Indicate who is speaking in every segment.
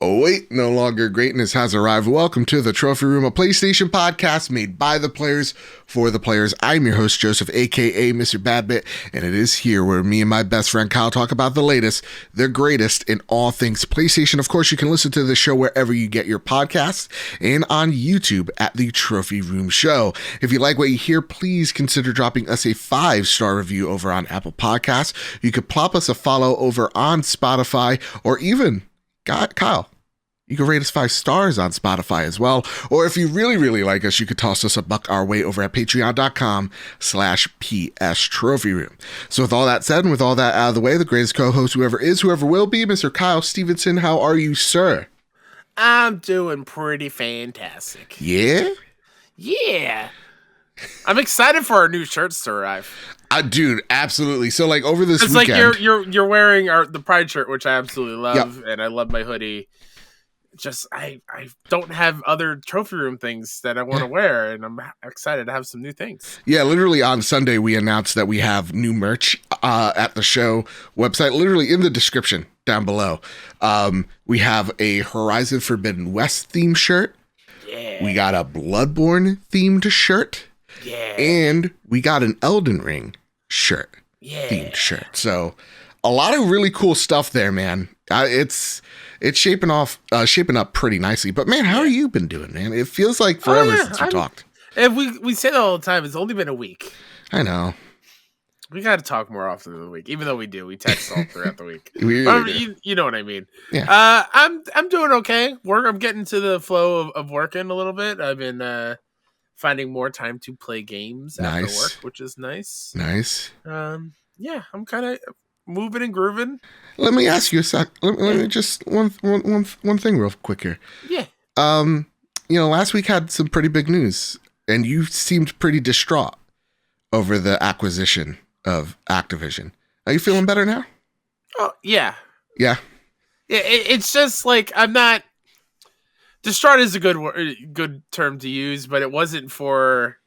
Speaker 1: Oh wait, no longer greatness has arrived. Welcome to the Trophy Room, a PlayStation podcast made by the players for the players. I'm your host, Joseph, aka Mr. Badbit, and it is here where me and my best friend Kyle talk about the latest, the greatest in all things PlayStation. Of course, you can listen to the show wherever you get your podcasts and on YouTube at the Trophy Room Show. If you like what you hear, please consider dropping us a 5-star review over on Apple Podcasts. You could plop us a follow over on Spotify, or even Kyle, you can rate us 5 stars on Spotify as well. Or if you really like us, you could toss us a buck our way over at patreon.com/PS Trophy Room. So with all that said, and with all that out of the way, the greatest co-host, whoever is, whoever will be, Mr. Kyle Stevenson, how are you, sir?
Speaker 2: I'm doing pretty fantastic.
Speaker 1: Yeah?
Speaker 2: Yeah. I'm excited for our new shirts to arrive.
Speaker 1: Dude, absolutely. So like over this
Speaker 2: weekend,
Speaker 1: it's
Speaker 2: like you're wearing the Pride shirt, which I absolutely love, and I love my hoodie. Just I don't have other Trophy Room things that I want to wear, and I'm excited to have some new things.
Speaker 1: Yeah, literally on Sunday we announced that we have new merch at the show website, literally in the description down below. We have a Horizon Forbidden West themed shirt.
Speaker 2: Yeah.
Speaker 1: We got a Bloodborne themed shirt.
Speaker 2: Yeah.
Speaker 1: And we got an Elden Ring shirt.
Speaker 2: Yeah.
Speaker 1: Themed shirt. So a lot of really cool stuff there, man. It's shaping up pretty nicely. But man, how have you been doing, man? It feels like forever since we talked.
Speaker 2: And we say that all the time. It's only been a week.
Speaker 1: I know.
Speaker 2: We got to talk more often in the week, even though we do. We text all throughout the week.
Speaker 1: We really do.
Speaker 2: You know what I mean.
Speaker 1: Yeah.
Speaker 2: I'm doing okay. I'm getting to the flow of working a little bit. I've been finding more time to play games after work, which is nice.
Speaker 1: Nice.
Speaker 2: Yeah, I'm kind of moving and grooving.
Speaker 1: Let me ask you a sec. Let me just one thing real quick here.
Speaker 2: Yeah.
Speaker 1: Last week had some pretty big news, and you seemed pretty distraught over the acquisition of Activision. Are you feeling better now?
Speaker 2: Oh, yeah.
Speaker 1: Yeah.
Speaker 2: Yeah, it's just like I'm not. Distraught is a good term to use, but it wasn't for.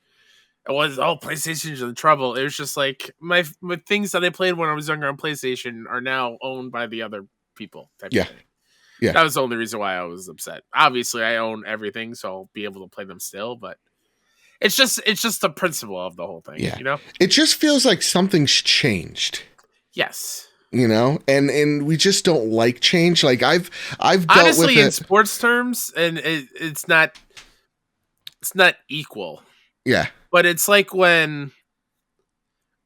Speaker 2: It was PlayStation's in trouble. It was just like my things that I played when I was younger on PlayStation are now owned by the other people.
Speaker 1: Yeah, yeah.
Speaker 2: That was the only reason why I was upset. Obviously, I own everything, so I'll be able to play them still. But it's just the principle of the whole thing.
Speaker 1: Yeah,
Speaker 2: you know,
Speaker 1: it just feels like something's changed.
Speaker 2: Yes.
Speaker 1: You know, and we just don't like change. Like I've dealt
Speaker 2: honestly
Speaker 1: with
Speaker 2: in sports terms, and it's not equal.
Speaker 1: Yeah,
Speaker 2: but it's like when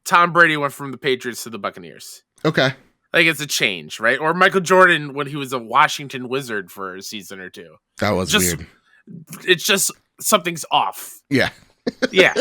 Speaker 2: Tom Brady went from the Patriots to the Buccaneers.
Speaker 1: Okay,
Speaker 2: like it's a change, right? Or Michael Jordan when he was a Washington Wizard for a season or two.
Speaker 1: That was weird.
Speaker 2: It's just something's off.
Speaker 1: Yeah,
Speaker 2: yeah.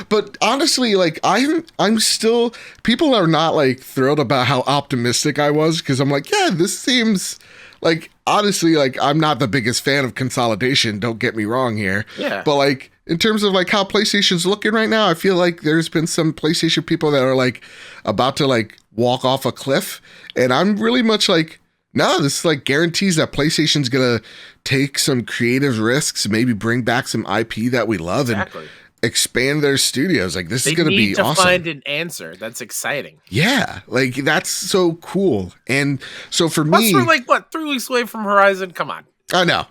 Speaker 1: But honestly, like I'm still, people are not like thrilled about how optimistic I was, because I'm like, yeah, this seems like, honestly, like I'm not the biggest fan of consolidation, don't get me wrong here.
Speaker 2: Yeah.
Speaker 1: But like in terms of like how PlayStation's looking right now, I feel like there's been some PlayStation people that are like about to like walk off a cliff, and I'm really much like, no, this like guarantees that PlayStation's gonna take some creative risks, maybe bring back some IP that we love, exactly, and expand their studios. Like this is going to be awesome.
Speaker 2: They need to find an answer. That's exciting.
Speaker 1: Yeah, like that's so cool. And so for me,
Speaker 2: we're like 3 weeks away from Horizon. Come on.
Speaker 1: I know.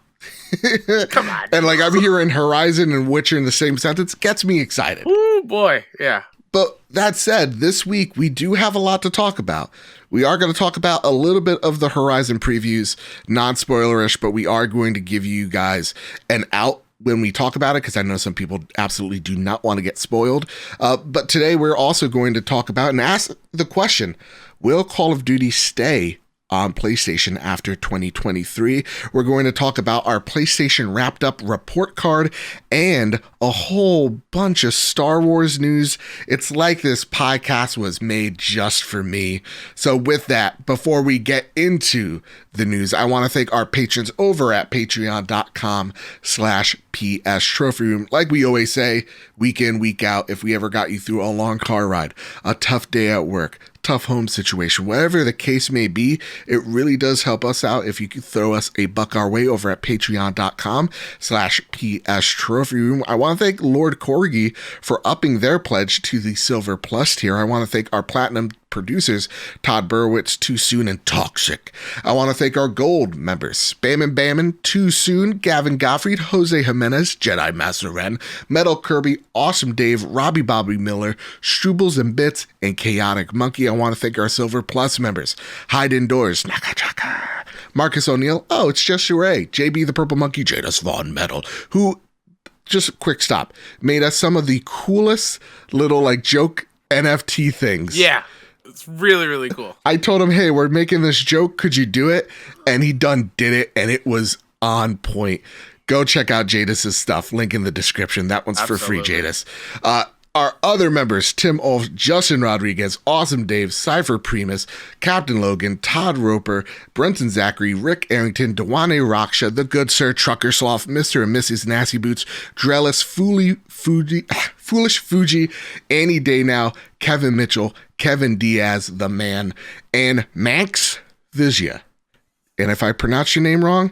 Speaker 2: Come on.
Speaker 1: And like I'm hearing Horizon and Witcher in the same sentence gets me excited.
Speaker 2: Oh boy, yeah.
Speaker 1: But that said, this week we do have a lot to talk about. We are going to talk about a little bit of the Horizon previews, non-spoilerish, but we are going to give you guys an out when we talk about it, because I know some people absolutely do not want to get spoiled. But today we're also going to talk about and ask the question, will Call of Duty stay on PlayStation after 2023? We're going to talk about our PlayStation Wrapped Up report card and a whole bunch of Star Wars news. It's like this podcast was made just for me. So with that, before we get into the news, I want to thank our patrons over at patreon.com/PS Trophy Room. Like we always say, week in, week out, if we ever got you through a long car ride, a tough day at work, tough home situation, whatever the case may be, it really does help us out if you could throw us a buck our way over at patreon.com/PS Trophy Room. I want to thank Lord Corgi for upping their pledge to the Silver Plus tier. I want to thank our Platinum producers, Todd Burwitz, Too Soon, and Toxic. I want to thank our gold members, Spammin' Bammin', Too Soon, Gavin Gottfried, Jose Jimenez, Jedi Master Ren, Metal Kirby, Awesome Dave, Robbie Bobby Miller, Strubles and Bits, and Chaotic Monkey. I want to thank our Silver Plus members, Hide Indoors, Nakachaka, Marcus O'Neill, oh, it's just Sheree, JB the Purple Monkey, Jadis Vaughn Metal, who, just a quick stop, made us some of the coolest little like joke NFT things.
Speaker 2: Yeah, it's really, really cool.
Speaker 1: I told him, hey, we're making this joke, could you do it? And he did it, and it was on point. Go check out Jadis's stuff, link in the description. That one's
Speaker 2: Absolutely.
Speaker 1: for free, Jadis. Our other members, Tim Ulf, Justin Rodriguez, Awesome Dave, Cypher Primus, Captain Logan, Todd Roper, Brenton Zachary, Rick Arrington, Dewane Raksha, The Good Sir, Trucker Sloth, Mr. and Mrs. Nasty Boots, Drellis, Foolish Fuji, Annie Daynow, Kevin Mitchell, Kevin Diaz, The Man, and Max Vizia. And if I pronounce your name wrong,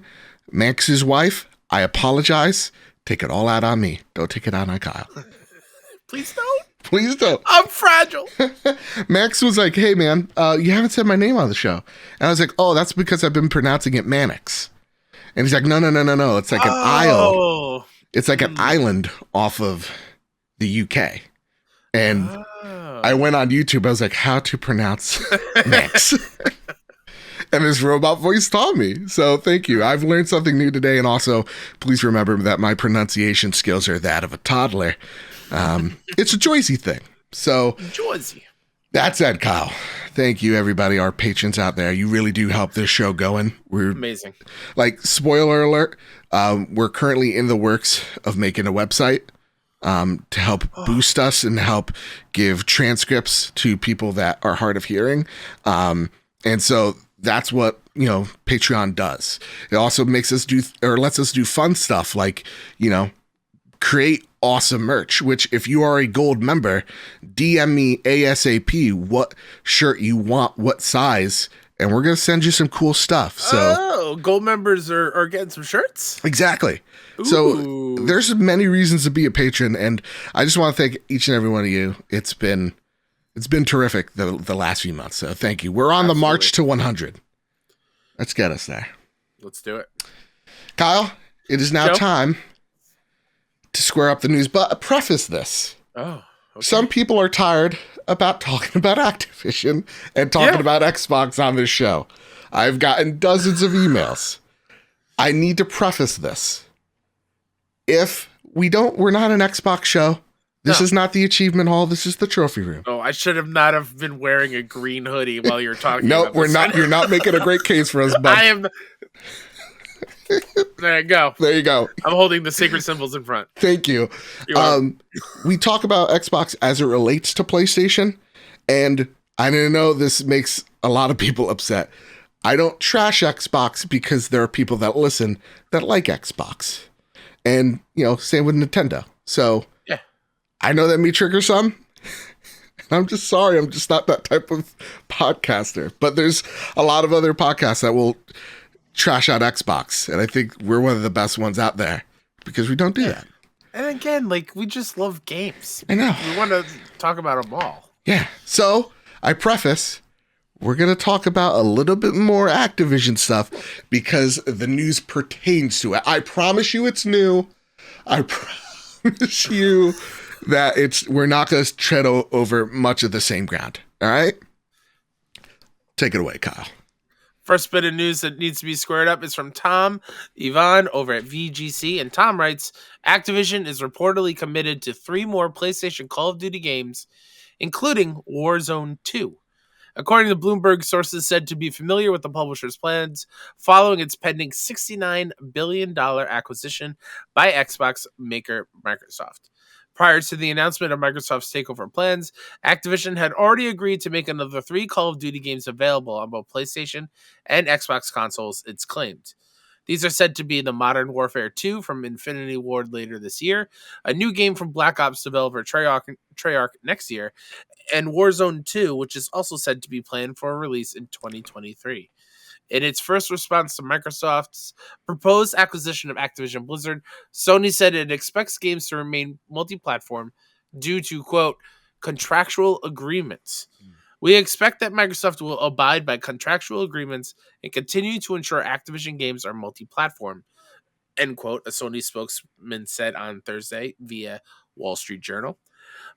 Speaker 1: Max's wife, I apologize. Take it all out on me. Don't take it out on Kyle.
Speaker 2: Please don't.
Speaker 1: Please don't.
Speaker 2: I'm fragile.
Speaker 1: Max was like, hey, man, you haven't said my name on the show. And I was like, oh, that's because I've been pronouncing it Mannix. And he's like, no. It's like an isle. It's like an island off of the UK. And I went on YouTube. I was like, how to pronounce Max. And this robot voice taught me. So thank you. I've learned something new today. And also, please remember that my pronunciation skills are that of a toddler. It's a Joycey thing. So
Speaker 2: Joycey.
Speaker 1: That said, Kyle, thank you, everybody, our patrons out there. You really do help this show going. We're
Speaker 2: amazing.
Speaker 1: Like, spoiler alert, we're currently in the works of making a website to help boost us and help give transcripts to people that are hard of hearing. And so that's what, Patreon does. It also makes us lets us do fun stuff like, create awesome merch, which if you are a gold member, DM me ASAP what shirt you want, what size, and we're going to send you some cool stuff. So
Speaker 2: gold members are getting some shirts?
Speaker 1: Exactly.
Speaker 2: Ooh.
Speaker 1: So there's many reasons to be a patron, and I just want to thank each and every one of you. It's been terrific the last few months, so thank you. We're on the march to 100. Let's get us there.
Speaker 2: Let's do it.
Speaker 1: Kyle, it is now time to square up the news, but preface this.
Speaker 2: Oh, okay.
Speaker 1: Some people are tired about talking about Activision and talking about Xbox on this show. I've gotten dozens of emails. I need to preface this. If we're not an Xbox show. This is not the achievement hall. This is the trophy room.
Speaker 2: Oh, I should have not have been wearing a green hoodie while you're talking.
Speaker 1: No,
Speaker 2: about
Speaker 1: we're
Speaker 2: this.
Speaker 1: not. You're not making a great case for us, bud.
Speaker 2: I am. There you go.
Speaker 1: There you go.
Speaker 2: I'm holding the sacred symbols in front.
Speaker 1: Thank you. We talk about Xbox as it relates to PlayStation, and I know this makes a lot of people upset. I don't trash Xbox because there are people that listen that like Xbox, and same with Nintendo. So
Speaker 2: yeah,
Speaker 1: I know that may trigger some. I'm just sorry. I'm just not that type of podcaster. But there's a lot of other podcasts that will trash out Xbox, and I think we're one of the best ones out there because we don't do that.
Speaker 2: And again, we just love games.
Speaker 1: I know.
Speaker 2: We want to talk about them all.
Speaker 1: Yeah. So I preface, we're going to talk about a little bit more Activision stuff because the news pertains to it. I promise you it's new. I promise you that we're not going to tread over much of the same ground. All right? Take it away, Kyle.
Speaker 2: First bit of news that needs to be squared up is from Tom Ivan over at VGC. And Tom writes, Activision is reportedly committed to 3 more PlayStation Call of Duty games, including Warzone 2. According to Bloomberg, sources said to be familiar with the publisher's plans following its pending $69 billion acquisition by Xbox maker Microsoft. Prior to the announcement of Microsoft's takeover plans, Activision had already agreed to make another 3 Call of Duty games available on both PlayStation and Xbox consoles, it's claimed. These are said to be the Modern Warfare 2 from Infinity Ward later this year, a new game from Black Ops developer Treyarch next year, and Warzone 2, which is also said to be planned for a release in 2023. In its first response to Microsoft's proposed acquisition of Activision Blizzard, Sony said it expects games to remain multi-platform due to, quote, contractual agreements. We expect that Microsoft will abide by contractual agreements and continue to ensure Activision games are multi-platform, end quote, a Sony spokesman said on Thursday via Wall Street Journal.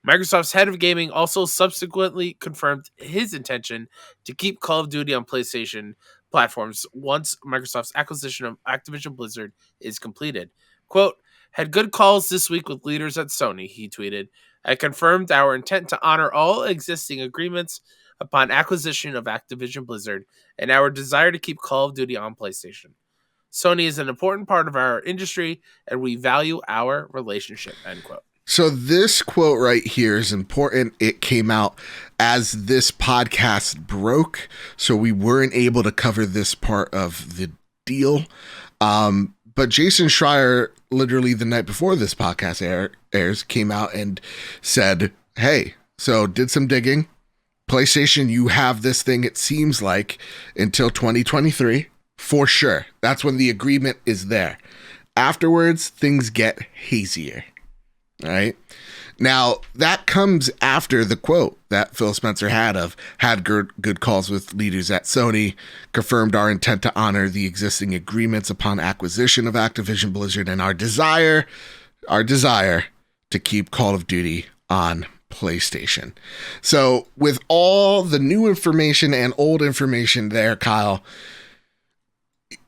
Speaker 2: Microsoft's head of gaming also subsequently confirmed his intention to keep Call of Duty on PlayStation platforms once Microsoft's acquisition of Activision Blizzard is completed. Quote, had good calls this week with leaders at Sony, he tweeted. I confirmed our intent to honor all existing agreements upon acquisition of Activision Blizzard and our desire to keep Call of Duty on PlayStation. Sony is an important part of our industry and we value our relationship, end quote.
Speaker 1: So this quote right here is important. It came out as this podcast broke, so we weren't able to cover this part of the deal. But Jason Schreier, literally the night before this podcast airs, came out and said, hey, so did some digging. PlayStation, you have this thing, it seems like, until 2023, for sure. That's when the agreement is there. Afterwards, things get hazier. All right. Now, that comes after the quote that Phil Spencer had good calls with leaders at Sony, confirmed our intent to honor the existing agreements upon acquisition of Activision Blizzard, and our desire to keep Call of Duty on PlayStation. So with all the new information and old information there, Kyle,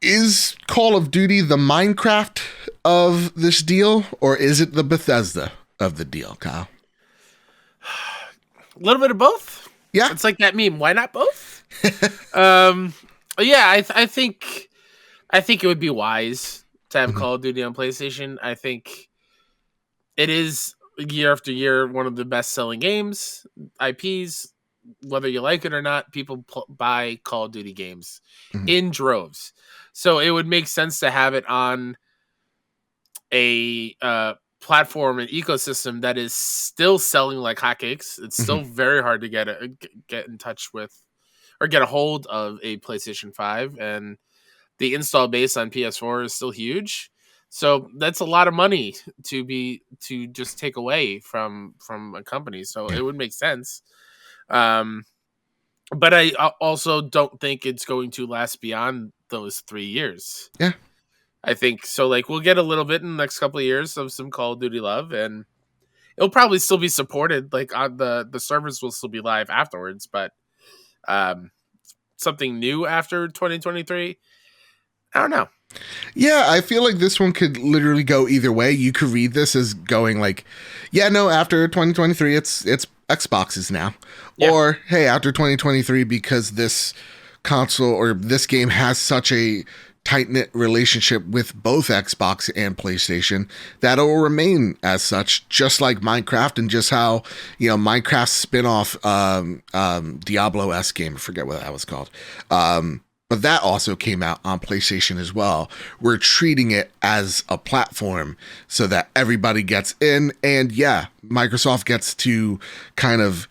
Speaker 1: is Call of Duty the Minecraft of this deal, or is it the Bethesda of the deal, Kyle?
Speaker 2: A little bit of both.
Speaker 1: Yeah.
Speaker 2: It's like that meme. Why not both? Yeah, I think it would be wise to have Call of Duty on PlayStation. I think it is year after year one of the best selling games, IPs. Whether you like it or not, people buy Call of Duty games in droves. So it would make sense to have it on a platform and ecosystem that is still selling like hotcakes. It's still very hard to get in touch with or get a hold of a PlayStation 5, and the install base on PS4 is still huge. So that's a lot of money to just take away from a company. So it would make sense. But I also don't think it's going to last beyond those 3 years.
Speaker 1: Yeah.
Speaker 2: I think so. Like, we'll get a little bit in the next couple of years of some Call of Duty love, and it'll probably still be supported. Like, on the servers will still be live afterwards, but something new after 2023, I don't know.
Speaker 1: Yeah, I feel like this one could literally go either way. You could read this as going like, yeah, no, after 2023, it's Xboxes now. Yeah. Or, hey, after 2023, because this console or this game has such a tight-knit relationship with both Xbox and PlayStation that it will remain as such, just like Minecraft, and just how, Minecraft's spin-off Diablo-esque game, I forget what that was called. But that also came out on PlayStation as well. We're treating it as a platform so that everybody gets in, and yeah, Microsoft gets to kind of,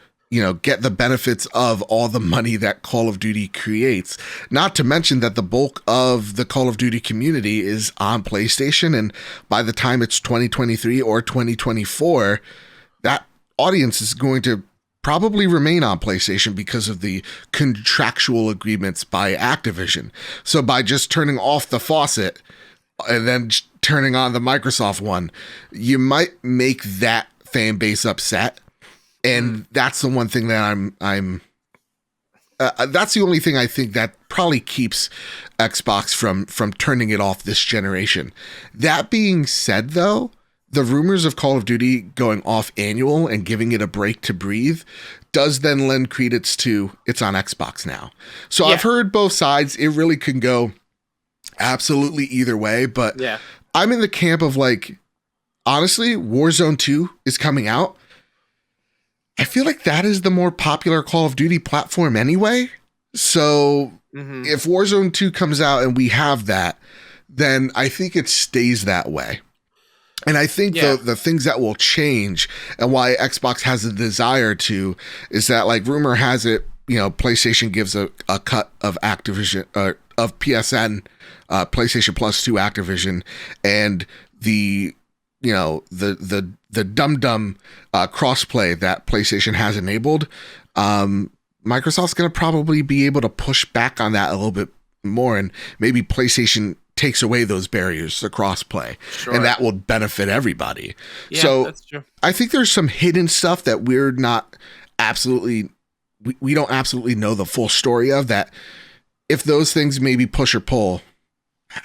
Speaker 1: get the benefits of all the money that Call of Duty creates. Not to mention that the bulk of the Call of Duty community is on PlayStation, and by the time it's 2023 or 2024, that audience is going to probably remain on PlayStation because of the contractual agreements by Activision. So by just turning off the faucet and then turning on the Microsoft one, you might make that fan base upset. And that's the one thing that that's the only thing I think that probably keeps Xbox from turning it off this generation. That being said, though, the rumors of Call of Duty going off annual and giving it a break to breathe does then lend credence to it's on Xbox now. So yeah. I've heard both sides. It really can go absolutely either way, but yeah. I'm in the camp of like, honestly, Warzone 2 is coming out. I feel like that is the more popular Call of Duty platform anyway. So if Warzone 2 comes out and we have that, then I think it stays that way. And I think the things that will change and why Xbox has a desire to is that, like, rumor has it, PlayStation gives a cut of Activision, of PSN, PlayStation Plus to Activision, and the dumb crossplay that PlayStation has enabled Microsoft's going to probably be able to push back on that a little bit more, and maybe PlayStation takes away those barriers to crossplay, and that will benefit everybody.
Speaker 2: Yeah,
Speaker 1: so
Speaker 2: that's true.
Speaker 1: I think there's some hidden stuff that we're not absolutely, we don't absolutely know the full story of that. If those things maybe push or pull,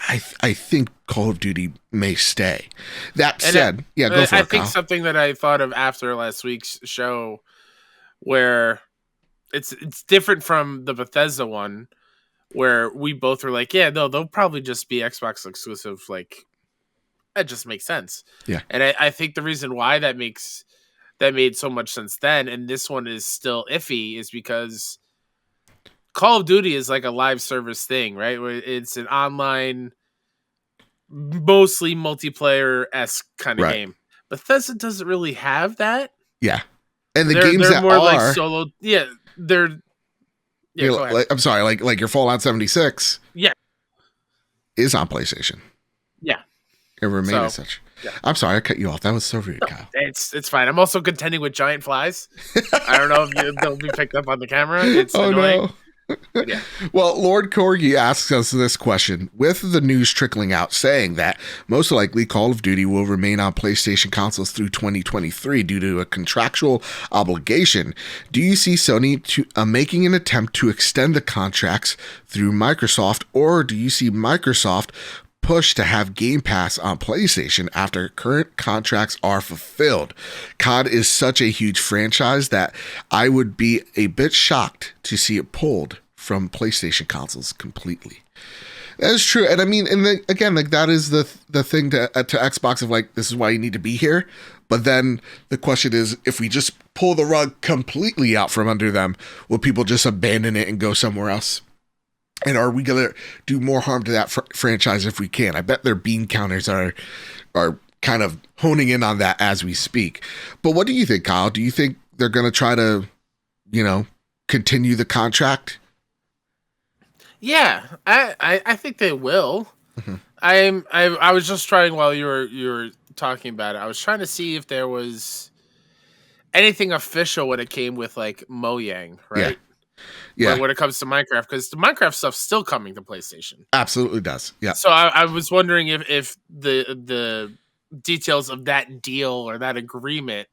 Speaker 1: I think Call of Duty may stay. That said, go for it,
Speaker 2: I think
Speaker 1: Kyle.
Speaker 2: something that I thought of after last week's show, where it's different from the Bethesda one, where we both were like, yeah, no, they'll probably just be Xbox exclusive. Like, that just makes sense.
Speaker 1: Yeah.
Speaker 2: And I think the reason why that made so much sense then, and this one is still iffy, is because Call of Duty is like a live service thing, right? Where it's an online, mostly multiplayer-esque kind of game. Bethesda doesn't really have that.
Speaker 1: Yeah. And
Speaker 2: they're
Speaker 1: that
Speaker 2: more
Speaker 1: are
Speaker 2: like solo. Yeah, they're. Yeah, go ahead.
Speaker 1: I'm sorry, like your Fallout 76.
Speaker 2: Yeah,
Speaker 1: is on PlayStation.
Speaker 2: Yeah,
Speaker 1: it remains as such. Yeah. I'm sorry, I cut you off. That was so rude, Kyle.
Speaker 2: It's fine. I'm also contending with giant flies. I don't know if they'll be picked up on the camera. It's annoying. No. Yeah.
Speaker 1: Well, Lord Corgi asks us this question. With the news trickling out saying that most likely Call of Duty will remain on PlayStation consoles through 2023 due to a contractual obligation, do you see Sony making an attempt to extend the contracts through Microsoft, or do you see Microsoft push to have Game Pass on PlayStation after current contracts are fulfilled? COD is such a huge franchise that I would be a bit shocked to see it pulled from PlayStation consoles completely. That is true. And I mean, again, like that is the thing to Xbox of like, this is why you need to be here. But then the question is, if we just pull the rug completely out from under them, will people just abandon it and go somewhere else? And are we going to do more harm to that franchise if we can? I bet their bean counters are kind of honing in on that as we speak. But what do you think, Kyle? Do you think they're going to try to, continue the contract?
Speaker 2: Yeah, I think they will. Mm-hmm. I was just trying while you were talking about it. I was trying to see if there was anything official when it came with like Mojang, right? Yeah. When it comes to Minecraft, because the Minecraft stuff's still coming to PlayStation.
Speaker 1: Absolutely does. Yeah.
Speaker 2: So I was wondering if the details of that deal or that agreement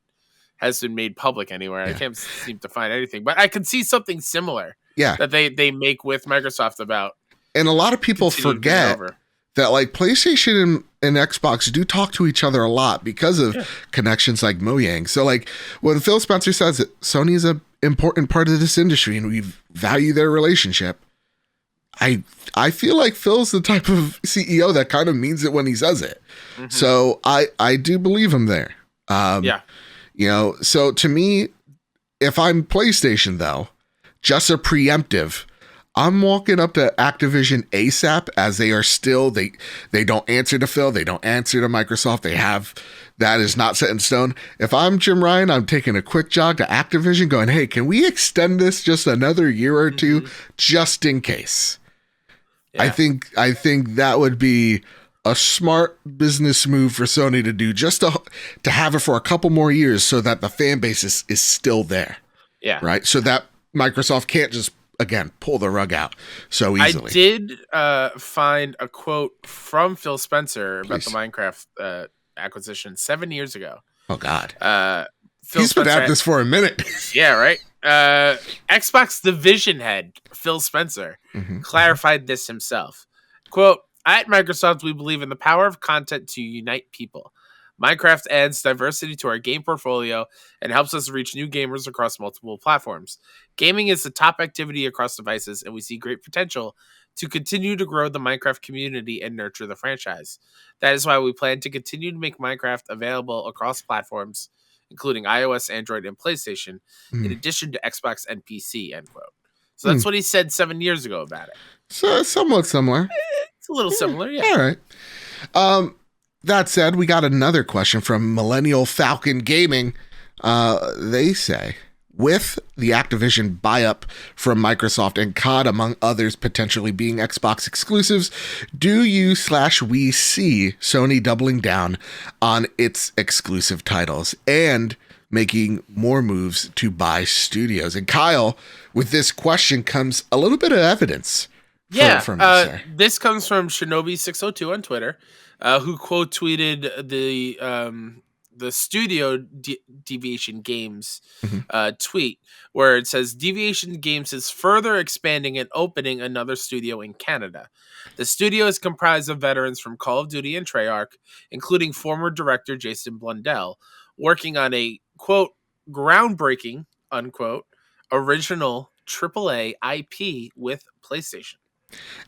Speaker 2: has been made public anywhere. Yeah. I can't seem to find anything, but I could see something similar. Yeah. That they make with Microsoft about.
Speaker 1: And a lot of people forget that like PlayStation and Xbox do talk to each other a lot because of connections like Mojang. So like when Phil Spencer says that Sony is an important part of this industry and we value their relationship, I feel like Phil's the type of CEO that kind of means it when he says it. Mm-hmm. So I do believe him there. So to me, if I'm PlayStation though, just a preemptive, I'm walking up to Activision ASAP, as they are still, they don't answer to Phil, they don't answer to Microsoft, that is not set in stone. If I'm Jim Ryan, I'm taking a quick jog to Activision going, hey, can we extend this just another year or two, just in case? Yeah. I think that would be a smart business move for Sony to do, just to have it for a couple more years so that the fan base is still there. Yeah. Right? So that Microsoft can't just, again, pull the rug out so easily.
Speaker 2: I did find a quote from Phil Spencer about the Minecraft acquisition 7 years ago.
Speaker 1: Oh, God.
Speaker 2: He's
Speaker 1: been at this for a minute.
Speaker 2: Yeah, right? Xbox division head Phil Spencer clarified this himself. Quote, at Microsoft, we believe in the power of content to unite people. Minecraft adds diversity to our game portfolio and helps us reach new gamers across multiple platforms. Gaming is the top activity across devices, and we see great potential to continue to grow the Minecraft community and nurture the franchise. That is why we plan to continue to make Minecraft available across platforms, including iOS, Android, and PlayStation, in addition to Xbox and PC, end quote. So that's what he said 7 years ago about it.
Speaker 1: So somewhat similar.
Speaker 2: It's a little similar, yeah.
Speaker 1: All right. That said, we got another question from Millennial Falcon Gaming. They say, with the Activision buy-up from Microsoft and COD, among others, potentially being Xbox exclusives, do you/we see Sony doubling down on its exclusive titles? And making more moves to buy studios. And Kyle, with this question comes a little bit of evidence. From you, sir.
Speaker 2: This comes from Shinobi602 on Twitter, who quote tweeted the studio Deviation Games tweet, where it says Deviation Games is further expanding and opening another studio in Canada. The studio is comprised of veterans from Call of Duty and Treyarch, including former director Jason Blundell, working on a, quote, groundbreaking, unquote, original AAA IP with PlayStation.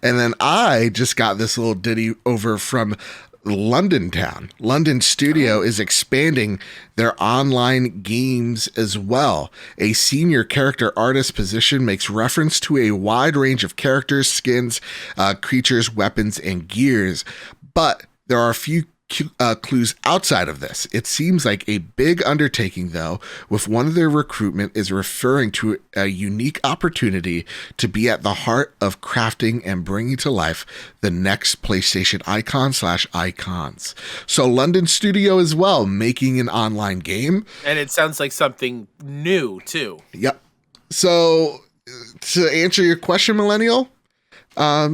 Speaker 1: And then I just got this little ditty over from London Town. London Studio is expanding their online games as well. A senior character artist position makes reference to a wide range of characters, skins, creatures, weapons, and gears. But there are a few clues outside of this. It seems like a big undertaking, though, with one of their recruitment is referring to a unique opportunity to be at the heart of crafting and bringing to life the next PlayStation icons. So London Studio as well, making an online game.
Speaker 2: And it sounds like something new, too.
Speaker 1: Yep. So to answer your question, Millennial,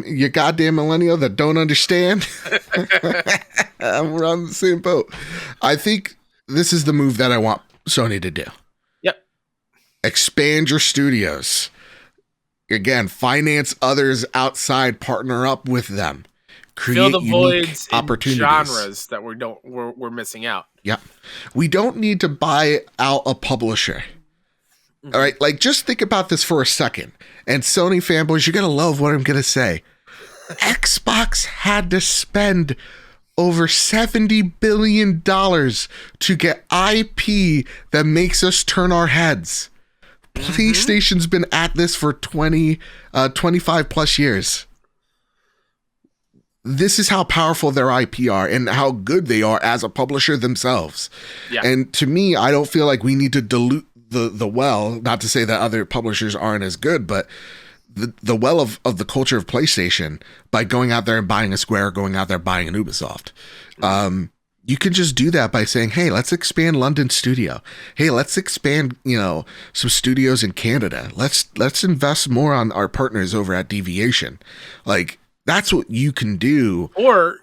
Speaker 1: you goddamn millennial that don't understand. We're on the same boat. I think this is the move that I want Sony to do.
Speaker 2: Yep.
Speaker 1: Expand your studios. Again, finance others outside, partner up with them. Create
Speaker 2: fill the
Speaker 1: unique
Speaker 2: voids
Speaker 1: opportunities.
Speaker 2: in genres that we're missing out.
Speaker 1: Yeah. We don't need to buy out a publisher. All right, like just think about this for a second. And Sony fanboys, you're going to love what I'm going to say. Xbox had to spend over $70 billion to get IP that makes us turn our heads. PlayStation's been at this for 25 plus years. This is how powerful their IP are and how good they are as a publisher themselves. Yeah. And to me, I don't feel like we need to dilute the well, not to say that other publishers aren't as good, but the well of the culture of PlayStation by going out there and buying a Square, going out there buying an Ubisoft. You can just do that by saying, hey, let's expand London Studio. Hey, let's expand, some studios in Canada. Let's invest more on our partners over at Deviation. Like, that's what you can do.
Speaker 2: Or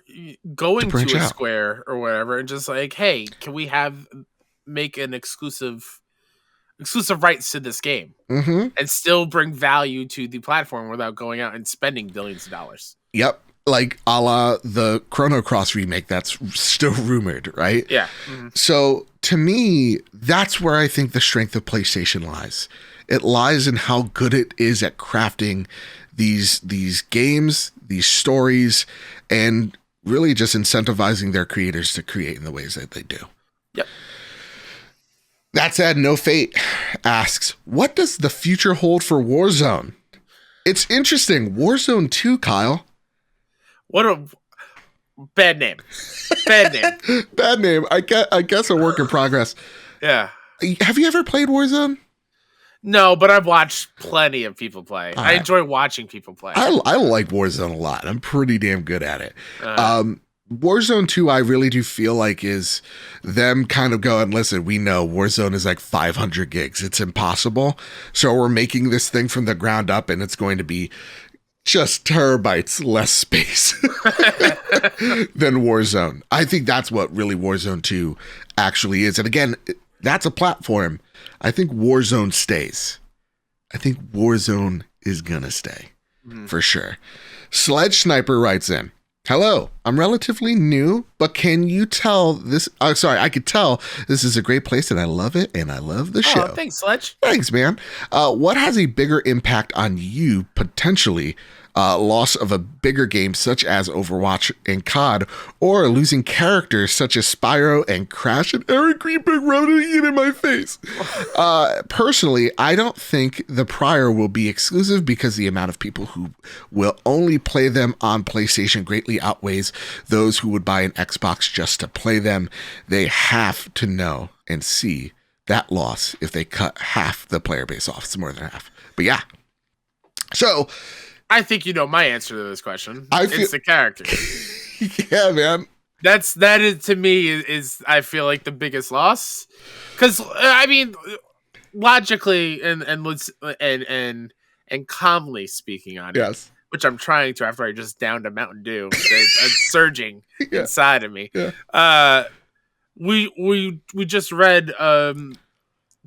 Speaker 2: go into a Square or whatever and just like, hey, can we make an exclusive rights to this game and still bring value to the platform without going out and spending billions of dollars.
Speaker 1: Yep. Like a la the Chrono Cross remake that's still rumored, right?
Speaker 2: Yeah.
Speaker 1: So to me, that's where I think the strength of PlayStation lies. It lies in how good it is at crafting these games, these stories, and really just incentivizing their creators to create in the ways that they do.
Speaker 2: Yep.
Speaker 1: That said, No Fate asks, what does the future hold for Warzone? It's interesting. Warzone 2, Kyle.
Speaker 2: What a bad name. Bad name.
Speaker 1: Bad name. I guess a work in progress.
Speaker 2: Yeah.
Speaker 1: Have you ever played Warzone?
Speaker 2: No, but I've watched plenty of people play. I enjoy watching people play.
Speaker 1: I like Warzone a lot. I'm pretty damn good at it. Warzone 2, I really do feel like is them kind of going, listen, we know Warzone is like 500 gigs. It's impossible. So we're making this thing from the ground up and it's going to be just terabytes less space than Warzone. I think that's what really Warzone 2 actually is. And again, that's a platform. I think Warzone stays. I think Warzone is going to stay for sure. Sledge Sniper writes in, hello, I'm relatively new, but can you tell this? I could tell this is a great place and I love it and I love the show.
Speaker 2: Thanks, Sledge.
Speaker 1: Thanks, man. What has a bigger impact on you potentially? Loss of a bigger game such as Overwatch and COD, or losing characters such as Spyro and Crash and Eric Greenberg rubbing it in my face. Personally, I don't think the prior will be exclusive because the amount of people who will only play them on PlayStation greatly outweighs those who would buy an Xbox just to play them. They have to know and see that loss if they cut half the player base off. It's more than half. But yeah. So
Speaker 2: I think you know my answer to this question. It's the character.
Speaker 1: Yeah, man.
Speaker 2: that is to me is I feel like the biggest loss, because I mean, logically and calmly speaking on it,
Speaker 1: Yes.
Speaker 2: which I'm trying to after I just downed a Mountain Dew, it's surging
Speaker 1: Yeah.
Speaker 2: inside of me.
Speaker 1: Yeah.
Speaker 2: We just read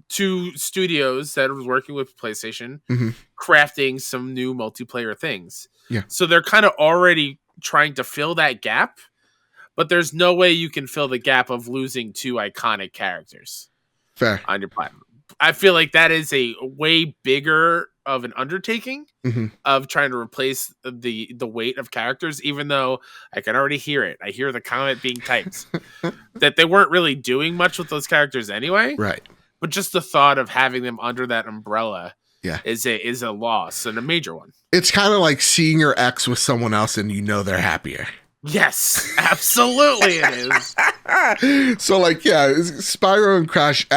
Speaker 2: two studios that was working with PlayStation
Speaker 1: Mm-hmm.
Speaker 2: crafting some new multiplayer things.
Speaker 1: Yeah.
Speaker 2: So they're kind of already trying to fill that gap, but there's no way you can fill the gap of losing two iconic characters
Speaker 1: Fair.
Speaker 2: on your platform. I feel like that is a way bigger of an undertaking
Speaker 1: Mm-hmm.
Speaker 2: of trying to replace the weight of characters, even though I can already hear it. I hear the comment being typed that they weren't really doing much with those characters anyway.
Speaker 1: Right.
Speaker 2: But just the thought of having them under that umbrella
Speaker 1: Yeah.
Speaker 2: is a loss, and a major one.
Speaker 1: It's kind of like seeing your ex with someone else and you know they're happier.
Speaker 2: Yes, absolutely it is.
Speaker 1: So like, yeah, Spyro and Crash,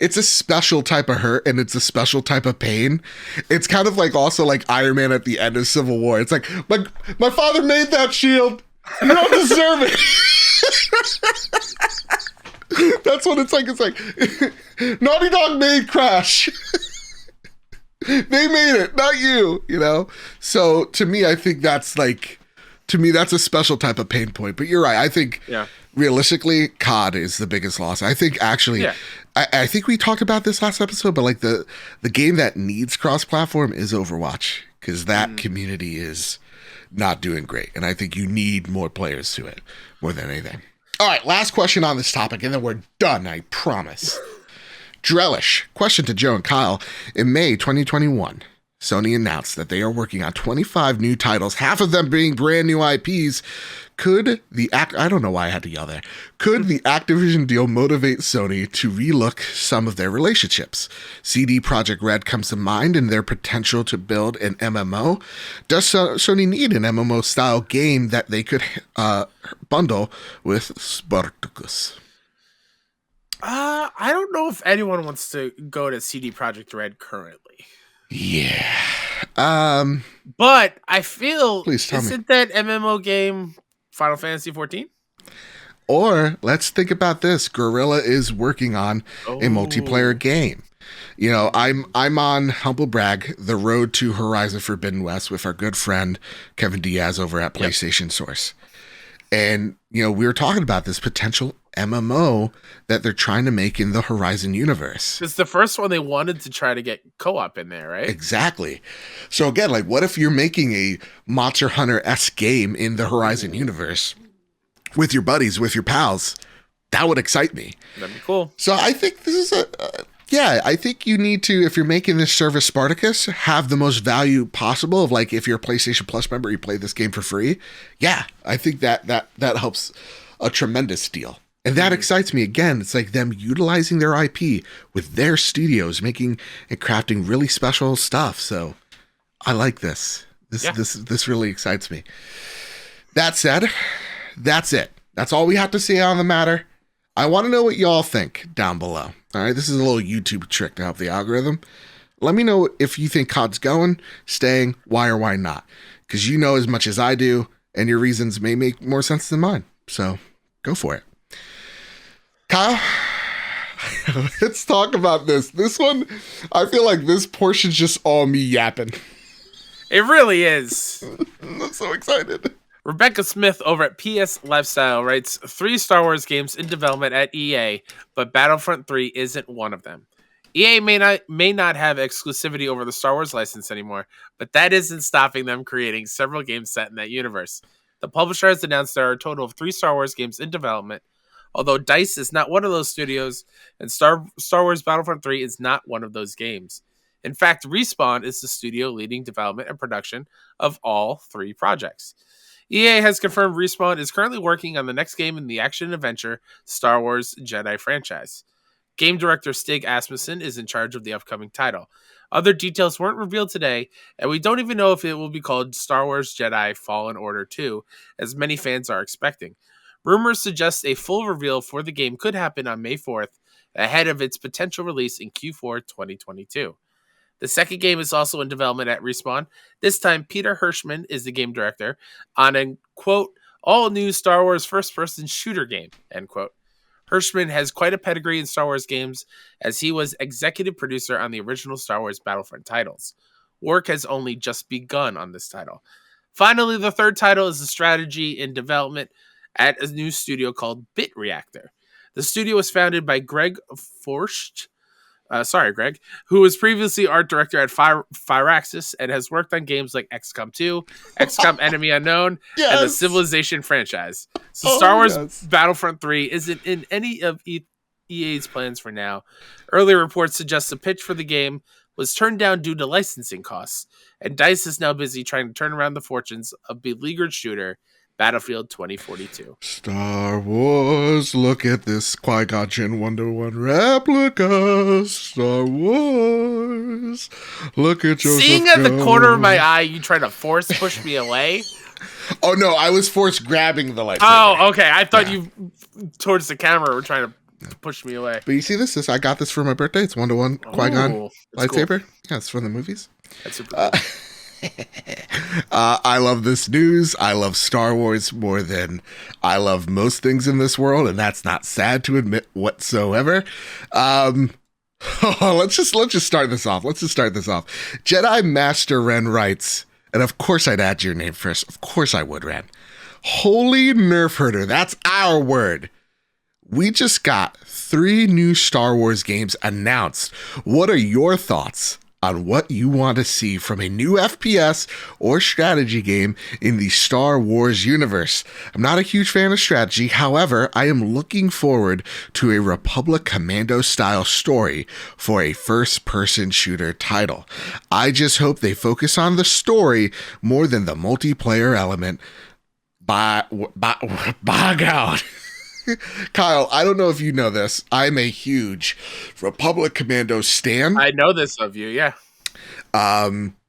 Speaker 1: it's a special type of hurt and it's a special type of pain. It's kind of like also like Iron Man at the end of Civil War. It's like, my father made that shield. You don't deserve it. That's what it's like. It's like Naughty Dog made Crash. They made it, not you, you know? So to me, I think that's like, that's a special type of pain point. But you're right. I think realistically, COD is the biggest loss. I think actually, I think we talked about this last episode, but like the game that needs cross-platform is Overwatch, because that community is not doing great. And I think you need more players to it more than anything. All right, last question on this topic, and then we're done, I promise. Drellish, question to Joe and Kyle. In May 2021, Sony announced that they are working on 25 new titles, half of them being brand new IPs. I don't know why I had to yell there. Could the Activision deal motivate Sony to relook some of their relationships? CD Projekt Red comes to mind in their potential to build an MMO. Does Sony need an MMO-style game that they could bundle with Spartacus?
Speaker 2: I don't know if anyone wants to go to CD Projekt Red currently.
Speaker 1: Yeah.
Speaker 2: But I feel,
Speaker 1: isn't
Speaker 2: that MMO game Final Fantasy 14?
Speaker 1: Or let's think about this. Guerrilla is working on a multiplayer game. You know, I'm on, humble brag, the road to Horizon Forbidden West with our good friend Kevin Diaz over at PlayStation Source. And, you know, we were talking about this potential MMO that they're trying to make in the Horizon universe.
Speaker 2: It's the first one they wanted to try to get co-op in there, right?
Speaker 1: Exactly. So again, like, what if you're making a Monster Hunter-esque game in the Horizon universe with your buddies, with your pals? That would excite me.
Speaker 2: That'd be cool.
Speaker 1: So I think this is I think you need to, if you're making this service Spartacus, have the most value possible of, like, if you're a PlayStation Plus member, you play this game for free. Yeah, I think that helps a tremendous deal. And that excites me. Again, it's like them utilizing their IP with their studios, making and crafting really special stuff. So I like this. This really excites me. That said, that's it. That's all we have to say on the matter. I want to know what y'all think down below. All right, this is a little YouTube trick to help the algorithm. Let me know if you think COD's going, staying, why or why not. Because you know as much as I do, and your reasons may make more sense than mine. So go for it. Kyle, let's talk about this. This one, I feel like this portion's just all me yapping.
Speaker 2: It really is.
Speaker 1: I'm so excited.
Speaker 2: Rebecca Smith over at PS Lifestyle writes, 3 Star Wars games in development at EA, but Battlefront 3 isn't one of them. EA may not have exclusivity over the Star Wars license anymore, but that isn't stopping them creating several games set in that universe. The publisher has announced there are a total of 3 Star Wars games in development, although DICE is not one of those studios, and Star Wars Battlefront 3 is not one of those games. In fact, Respawn is the studio leading development and production of all 3 projects. EA has confirmed Respawn is currently working on the next game in the action-adventure Star Wars Jedi franchise. Game director Stig Asmussen is in charge of the upcoming title. Other details weren't revealed today, and we don't even know if it will be called Star Wars Jedi Fallen Order 2, as many fans are expecting. Rumors suggest a full reveal for the game could happen on May 4th, ahead of its potential release in Q4 2022. The second game is also in development at Respawn. This time, Peter Hirschman is the game director on a, quote, all new Star Wars first-person shooter game, end quote. Hirschman has quite a pedigree in Star Wars games, as he was executive producer on the original Star Wars Battlefront titles. Work has only just begun on this title. Finally, the third title is a strategy in development at a new studio called Bit Reactor. The studio was founded by Greg Forst, who was previously art director at Firaxis and has worked on games like XCOM 2, XCOM Enemy Unknown, and the Civilization franchise. So Star Wars Battlefront 3 isn't in any of EA's plans for now. Earlier reports suggest the pitch for the game was turned down due to licensing costs, and DICE is now busy trying to turn around the fortunes of beleaguered shooter Battlefield 2042.
Speaker 1: Star Wars, look at this Qui-Gon Jinn 1-to-1 replica. Star Wars, look at Joseph.
Speaker 2: Seeing at the corner of my eye, you trying to force push me away?
Speaker 1: Oh no, I was force grabbing the lightsaber.
Speaker 2: Oh, okay. I thought you towards the camera were trying to push me away.
Speaker 1: But you see this? I got this for my birthday. It's 1-to-1 Qui-Gon lightsaber. Cool. Yeah, it's from the movies.
Speaker 2: That's super cool.
Speaker 1: I love this news. I love Star Wars more than I love most things in this world, and that's not sad to admit whatsoever. Let's just start this off. Jedi Master Ren writes, and of course I'd add your name first. Of course I would, Ren. Holy nerf herder. That's our word. We just got 3 new Star Wars games announced. What are your thoughts on what you want to see from a new FPS or strategy game in the Star Wars universe? I'm not a huge fan of strategy. However, I am looking forward to a Republic Commando style story for a first-person shooter title. I just hope they focus on the story more than the multiplayer element. By God. Kyle, I don't know if you know this. I'm a huge Republic Commando stan.
Speaker 2: I know this of you, yeah.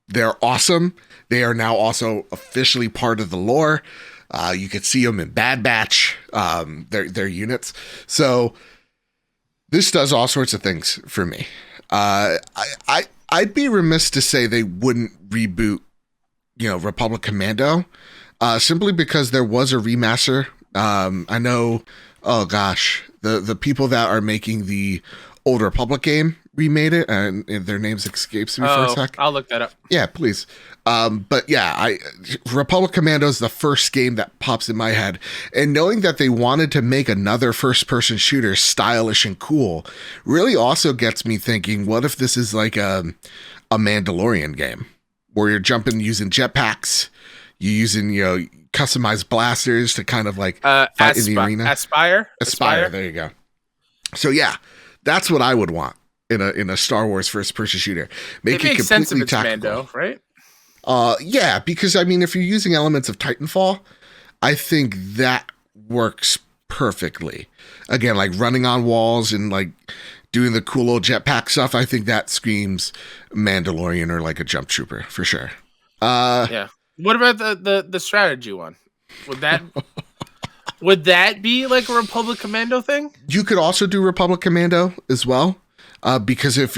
Speaker 1: They're awesome. They are now also officially part of the lore. You could see them in Bad Batch, their units. So this does all sorts of things for me. I'd be remiss to say they wouldn't reboot, Republic Commando, simply because there was a remaster. I know, oh gosh, the people that are making the Old Republic game remade it, and their names escapes me for a sec.
Speaker 2: I'll look that up.
Speaker 1: Yeah, please. But yeah, Republic Commando is the first game that pops in my head, and knowing that they wanted to make another first-person shooter stylish and cool really also gets me thinking, what if this is like a Mandalorian game where you're jumping using jetpacks, you're using, customized blasters to kind of like fight in the arena. Aspire, there you go. So yeah, that's what I would want in a Star Wars first person shooter. Make it completely tactical,
Speaker 2: Mando, right?
Speaker 1: Yeah, because I mean, if you're using elements of Titanfall, I think that works perfectly. Again, like running on walls and like doing the cool old jetpack stuff. I think that screams Mandalorian or like a jump trooper for sure.
Speaker 2: Yeah. What about the strategy one? Would that be like a Republic Commando thing?
Speaker 1: You could also do Republic Commando as well, because if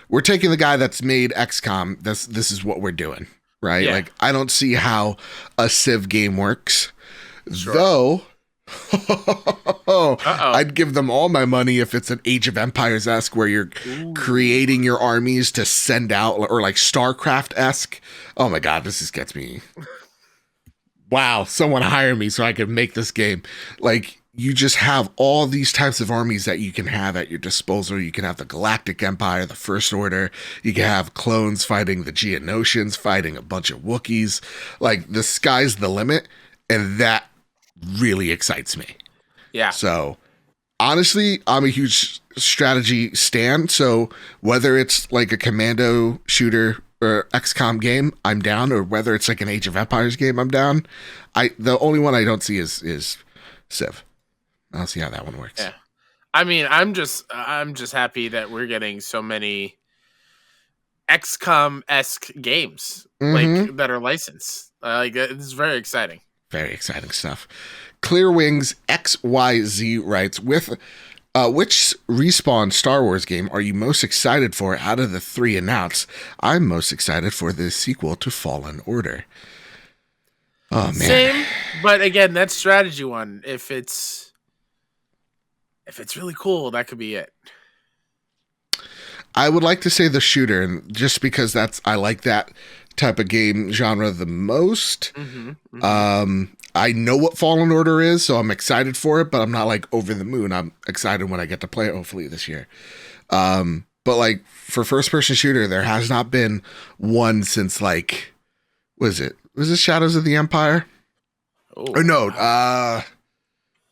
Speaker 1: we're taking the guy that's made XCOM, this is what we're doing, right?
Speaker 2: Yeah.
Speaker 1: Like I don't see how a Civ game works,
Speaker 2: Sure.
Speaker 1: though. I'd give them all my money if it's an Age of Empires-esque where you're creating your armies to send out, or like StarCraft-esque. Oh my God, this just gets me. Wow, someone hire me so I can make this game. Like, you just have all these types of armies that you can have at your disposal. You can have the Galactic Empire, the First Order. You can have clones fighting the Geonosians, fighting a bunch of Wookiees. Like, the sky's the limit, and that really excites me.
Speaker 2: Yeah.
Speaker 1: So honestly, I'm a huge strategy stan. So whether it's like a commando shooter or XCOM game, I'm down. Or whether it's like an Age of Empires game, I'm down. The only one I don't see is Civ. I don't see how that one works.
Speaker 2: Yeah. I mean, I'm just happy that we're getting so many XCOM-esque games like that are licensed. Like it's very exciting.
Speaker 1: Very exciting stuff. Clearwings XYZ writes, which Respawn Star Wars game are you most excited for out of the 3 announced? I'm most excited for the sequel to Fallen Order. Oh man.
Speaker 2: Same. But again, that strategy one, if it's really cool, that could be it.
Speaker 1: I would like to say the shooter, and just because I like that type of game genre the most. I know what Fallen Order is, so I'm excited for it, but I'm not like over the moon. I'm excited when I get to play it, hopefully this year. But like for first person shooter, there has not been one since like, was it Shadows of the Empire? Or no,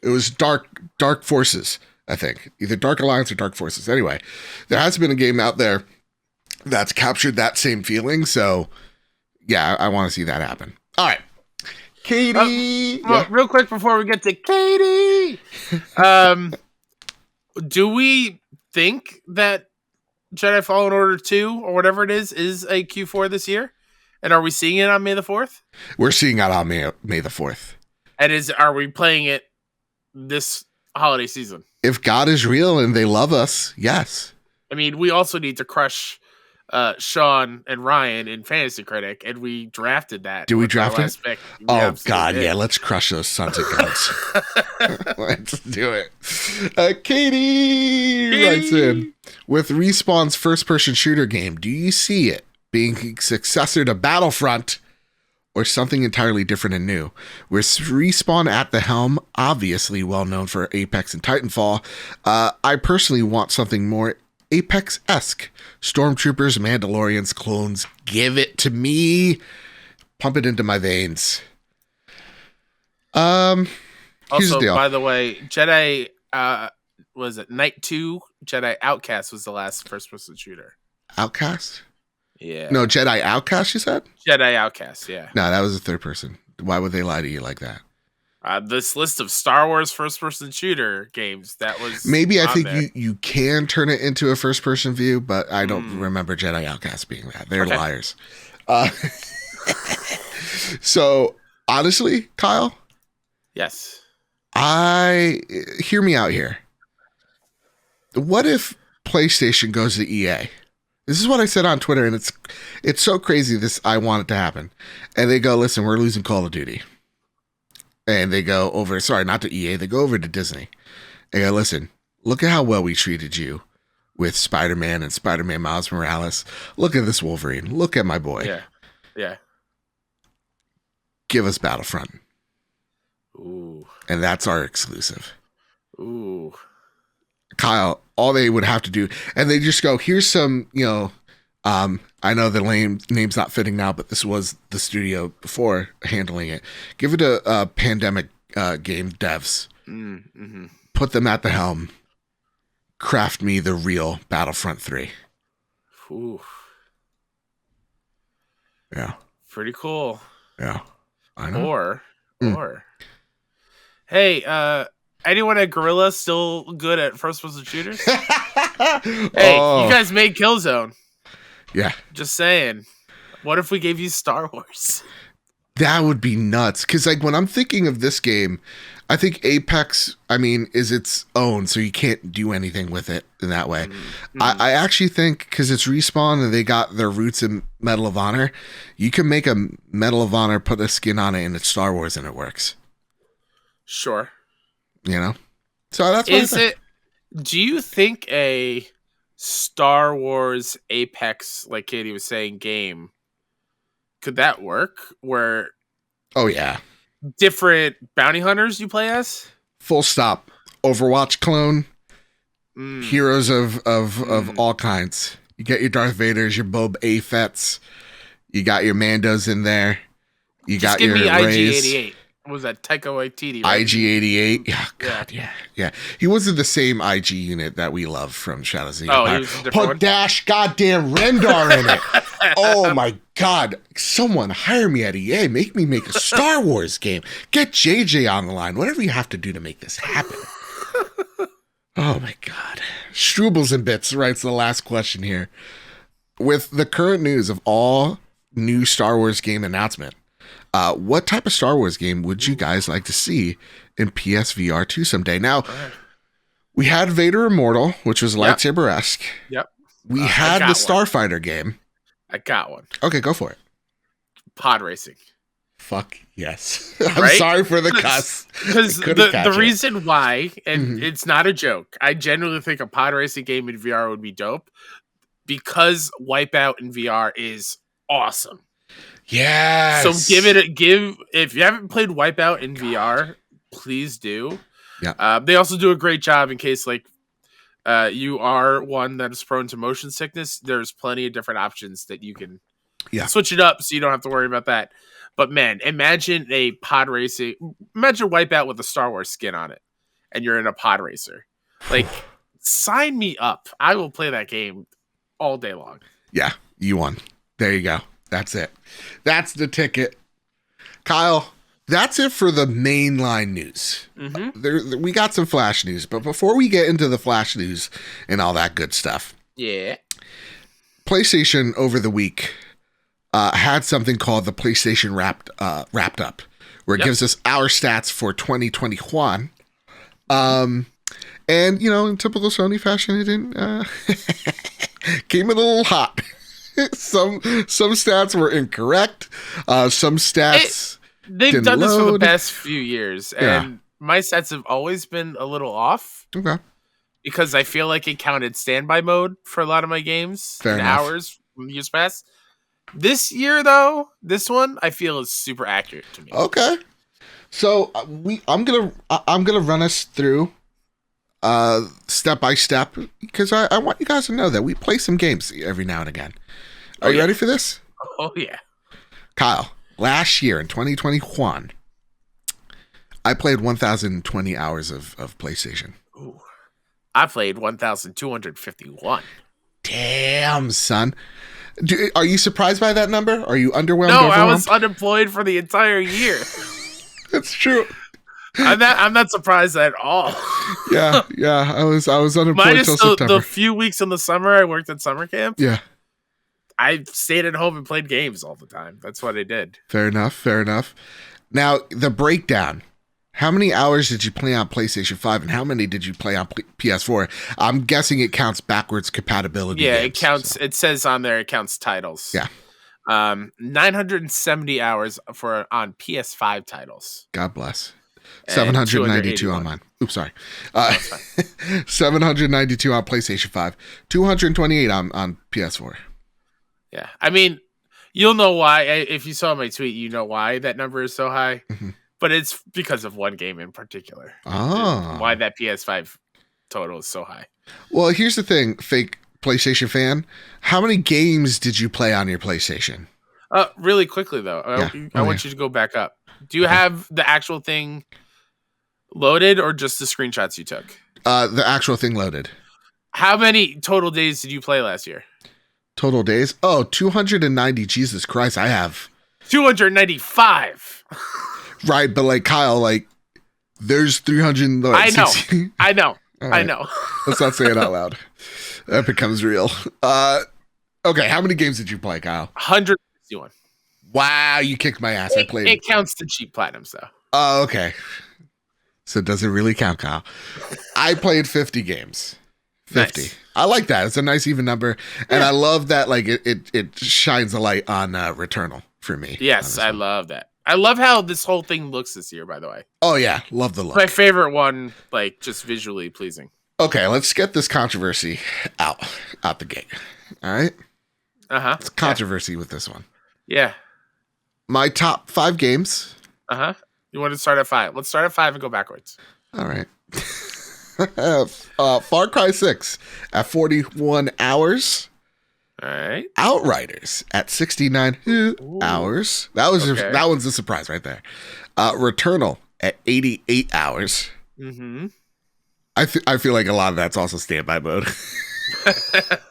Speaker 1: it was Dark Forces, I think. Either Dark Alliance or Dark Forces. Anyway, there has been a game out there that's captured that same feeling. So, yeah, I want to see that happen. All right. Katie!
Speaker 2: Real quick before we get to Katie! Do we think that Jedi Fallen Order 2, or whatever it is a Q4 this year? And are we seeing it on May the 4th?
Speaker 1: We're seeing it on May the 4th.
Speaker 2: And are we playing it this holiday season?
Speaker 1: If God is real and they love us, yes.
Speaker 2: I mean, we also need to crush Sean and Ryan in Fantasy Critic, and we drafted that.
Speaker 1: Do we draft it? Oh, God,
Speaker 2: did.
Speaker 1: yeah. Let's crush those sons of guns. Let's do it. Katie writes in, with Respawn's first-person shooter game, do you see it being a successor to Battlefront or something entirely different and new? With Respawn at the helm, obviously well known for Apex and Titanfall, I personally want something more Apex-esque. Stormtroopers, Mandalorians, clones, give it to me. Pump it into my veins. Also,
Speaker 2: by the way, Jedi, was it Night 2? Jedi Outcast was the last first-person shooter.
Speaker 1: Outcast?
Speaker 2: Yeah.
Speaker 1: No, Jedi Outcast, you said?
Speaker 2: Jedi Outcast, yeah.
Speaker 1: No, that was a third person. Why would they lie to you like that?
Speaker 2: This list of Star Wars first-person shooter games, that was
Speaker 1: maybe I think you can turn it into a first-person view, but I don't remember Jedi Outcast being that. They're liars. So, honestly, Kyle?
Speaker 2: Yes.
Speaker 1: Hear me out here. What if PlayStation goes to EA? This is what I said on Twitter, and it's so crazy I want it to happen. And they go, listen, we're losing Call of Duty. And they go over, sorry, not to EA, they go over to Disney. They go, listen, look at how well we treated you with Spider-Man and Spider-Man Miles Morales. Look at this Wolverine. Look at my boy.
Speaker 2: Yeah. Yeah.
Speaker 1: Give us Battlefront.
Speaker 2: Ooh.
Speaker 1: And that's our exclusive.
Speaker 2: Ooh.
Speaker 1: Kyle, all they would have to do, and they just go, here's some, I know the name's not fitting now, but this was the studio before handling it. Give it a pandemic game devs.
Speaker 2: Mm-hmm.
Speaker 1: Put them at the helm. Craft me the real Battlefront 3.
Speaker 2: Ooh.
Speaker 1: Yeah.
Speaker 2: Pretty cool.
Speaker 1: Yeah. I know.
Speaker 2: Or. Hey, anyone at Guerrilla still good at first-person shooters? Hey, you guys made Killzone.
Speaker 1: Yeah.
Speaker 2: Just saying. What if we gave you Star Wars?
Speaker 1: That would be nuts. Because, like, when I'm thinking of this game, I think Apex, is its own, so you can't do anything with it in that way. Mm-hmm. I actually think, because it's Respawn and they got their roots in Medal of Honor, you can make a Medal of Honor, put a skin on it, and it's Star Wars, and it works.
Speaker 2: Sure.
Speaker 1: So that's what
Speaker 2: Is it? Do you think a Star Wars Apex, like Katie was saying, game, could that work? Where?
Speaker 1: Oh yeah.
Speaker 2: Different bounty hunters you play as?
Speaker 1: Full stop. Overwatch clone. Heroes of all kinds. You get your Darth Vaders, your Boba Fett's. You got your Mandos in there. You
Speaker 2: Just
Speaker 1: got
Speaker 2: give
Speaker 1: your
Speaker 2: me
Speaker 1: Rays.
Speaker 2: IG-88. What was that? Taika Waititi, right?
Speaker 1: IG-88. Yeah, God, yeah. He wasn't the same IG unit that we love from Shadows of the Empire.
Speaker 2: He was a different
Speaker 1: Put
Speaker 2: one?
Speaker 1: Dash goddamn Rendar in it. Oh my God. Someone hire me at EA. Make me make a Star Wars game. Get JJ on the line. Whatever you have to do to make this happen. Oh my God. Strubles and Bits writes the last question here. With the current news of all new Star Wars game announcement, what type of Star Wars game would you guys like to see in PSVR 2 someday? Now, we had Vader Immortal, which was lightsaber-esque.
Speaker 2: Yep.
Speaker 1: We had the Starfighter game.
Speaker 2: I got one.
Speaker 1: Okay, go for it.
Speaker 2: Pod racing.
Speaker 1: Fuck yes. I'm
Speaker 2: Right?
Speaker 1: sorry for the cuss.
Speaker 2: Because
Speaker 1: Couldn't catch
Speaker 2: the
Speaker 1: it.
Speaker 2: reason why, and it's not a joke, I genuinely think a pod racing game in VR would be dope because Wipeout in VR is awesome.
Speaker 1: Yes.
Speaker 2: So if you haven't played Wipeout in VR, please do.
Speaker 1: Yeah.
Speaker 2: They also do a great job in case like you are one that is prone to motion sickness. There's plenty of different options that you can switch it up so you don't have to worry about that. But man, imagine imagine Wipeout with a Star Wars skin on it and you're in a pod racer. Like, sign me up. I will play that game all day long.
Speaker 1: Yeah, you won. There you go. That's it. That's the ticket. Kyle, that's it for the mainline news. We got some flash news, but before we get into the flash news and all that good stuff, PlayStation over the week had something called the PlayStation Wrapped Up, where it gives us our stats for 2021. And in typical Sony fashion, it didn't came in a little hot. Some stats were incorrect. Some stats
Speaker 2: they've done this for the past few years, and my stats have always been a little off.
Speaker 1: Okay.
Speaker 2: Because I feel like it counted standby mode for a lot of my games hours from years past. This year, though, this one I feel is super accurate to me.
Speaker 1: Okay. So I'm gonna run us through step by step because I want you guys to know that we play some games every now and again. Are you ready for this?
Speaker 2: Oh yeah.
Speaker 1: Kyle, last year in 2021, I played 1,020 hours of PlayStation.
Speaker 2: Ooh. I played 1,251.
Speaker 1: Damn, son. Are you surprised by that number? Are you underwhelmed?
Speaker 2: No, I was unemployed for the entire year.
Speaker 1: That's true.
Speaker 2: I'm not surprised at all.
Speaker 1: Yeah. I was unemployed until September.
Speaker 2: The few weeks in the summer I worked at summer camp.
Speaker 1: Yeah.
Speaker 2: I stayed at home and played games all the time. That's what I did.
Speaker 1: Fair enough. Now, the breakdown. How many hours did you play on PlayStation 5 and how many did you play on PS4? I'm guessing it counts backwards compatibility.
Speaker 2: Yeah,
Speaker 1: games,
Speaker 2: it counts.
Speaker 1: So.
Speaker 2: It says on there it counts titles.
Speaker 1: Yeah.
Speaker 2: 970 hours on PS5 titles.
Speaker 1: God bless. 792 on mine. Oops, sorry. 792 on PlayStation 5. 228 on PS4.
Speaker 2: Yeah. I mean, you'll know why. If you saw my tweet, you know why that number is so high. Mm-hmm. But it's because of one game in particular.
Speaker 1: Oh.
Speaker 2: Why that PS5 total is so high.
Speaker 1: Well, here's the thing, fake PlayStation fan. How many games did you play on your PlayStation?
Speaker 2: Really quickly, though. I want you to go back up. Do you have the actual thing loaded or just the screenshots you took?
Speaker 1: The actual thing loaded.
Speaker 2: How many total days did you play last year?
Speaker 1: Total days? Oh, 290. Jesus Christ, I have
Speaker 2: 295.
Speaker 1: Right, but like Kyle, like there's 300.
Speaker 2: I know. Right. I know.
Speaker 1: Let's not say it out loud. That becomes real. Okay, how many games did you play, Kyle?
Speaker 2: 161.
Speaker 1: Wow, you kicked my ass. I played.
Speaker 2: It counts the cheap platinums though.
Speaker 1: Oh, okay. So it doesn't really count, Kyle. I played 50 games. 50. Nice. I like that. It's a nice even number, and I love that. Like it shines a light on Returnal for me.
Speaker 2: Yes, I love that. I love how this whole thing looks this year, by the way.
Speaker 1: Oh, yeah. Love the look.
Speaker 2: My favorite one, like, just visually pleasing.
Speaker 1: Okay, let's get this controversy out the gate. All right?
Speaker 2: Uh-huh.
Speaker 1: It's controversy with this one.
Speaker 2: Yeah.
Speaker 1: My top 5 games.
Speaker 2: Uh-huh. You want to start at 5. Let's start at 5 and go backwards.
Speaker 1: All right. Far Cry 6 at 41 hours.
Speaker 2: All right.
Speaker 1: Outriders at 69 hours. That one's a surprise right there. Returnal at 88 hours.
Speaker 2: Mm-hmm.
Speaker 1: I feel like a lot of that's also standby mode.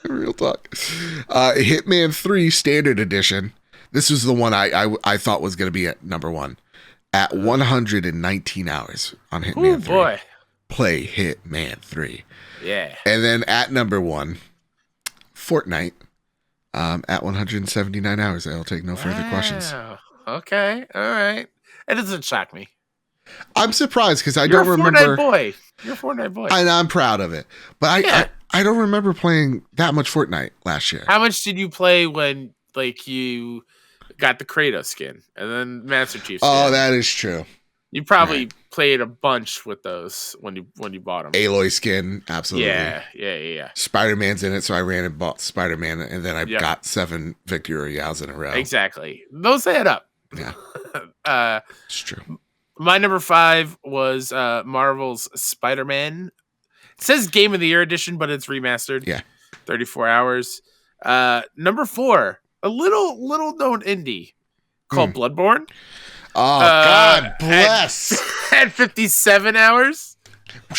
Speaker 1: Real talk. Hitman 3 Standard Edition. This was the one I thought was going to be at number 1 at 119 hours on Hitman 3.
Speaker 2: Boy.
Speaker 1: Play Hitman 3.
Speaker 2: Yeah.
Speaker 1: And then at number 1, Fortnite. At 179 hours. I'll take no further questions.
Speaker 2: Okay. All right. It doesn't shock me.
Speaker 1: I'm surprised because I don't remember.
Speaker 2: You're a Fortnite boy.
Speaker 1: I'm proud of it. But I don't remember playing that much Fortnite last year.
Speaker 2: How much did you play when you got the Kratos skin, and then Master Chief skin.
Speaker 1: Oh, that is true.
Speaker 2: You probably played a bunch with those when you bought them.
Speaker 1: Aloy skin, absolutely.
Speaker 2: Yeah.
Speaker 1: Spider-Man's in it, so I ran and bought Spider-Man, and then I got 7 Victory Royales in a row.
Speaker 2: Exactly. Those add up.
Speaker 1: Yeah. It's true.
Speaker 2: My number 5 was Marvel's Spider-Man. It says Game of the Year edition, but it's remastered.
Speaker 1: Yeah.
Speaker 2: 34 hours. Number 4, a little known indie called Bloodborne.
Speaker 1: Oh, God bless.
Speaker 2: At 57 hours.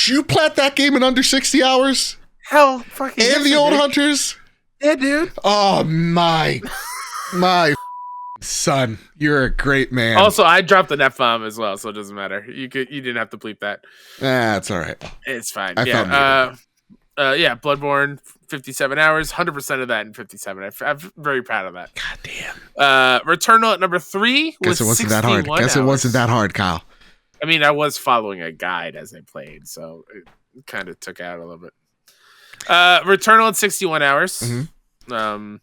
Speaker 1: You plat that game in under 60 hours?
Speaker 2: Hell fucking
Speaker 1: And the old hunters?
Speaker 2: Yeah, dude.
Speaker 1: Oh, my son. You're a great man.
Speaker 2: Also, I dropped an F-bomb as well, so it doesn't matter. You didn't have to bleep that.
Speaker 1: That's all right.
Speaker 2: It's fine.
Speaker 1: I
Speaker 2: Bloodborne, 57 hours, 100% of that in 57. I'm very proud of that.
Speaker 1: God damn.
Speaker 2: Returnal at number 3 was
Speaker 1: Guess it wasn't that hard. Guess it wasn't that hard, Kyle.
Speaker 2: I mean, I was following a guide as I played, so it kind of took out a little bit. Returnal at 61 hours.
Speaker 1: Mm-hmm.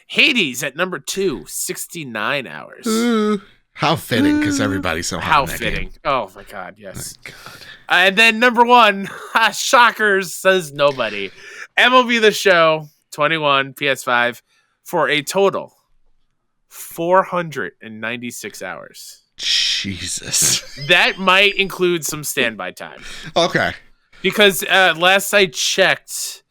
Speaker 2: Hades at number 2, 69 hours.
Speaker 1: How fitting, because everybody's so hot.
Speaker 2: How fitting. Game. Oh, my God, yes.
Speaker 1: My God.
Speaker 2: And then number 1, shockers, says nobody. MLB The Show, 21, PS5, for a total 496 hours.
Speaker 1: Jesus.
Speaker 2: That might include some standby time.
Speaker 1: Okay.
Speaker 2: Because last I checked,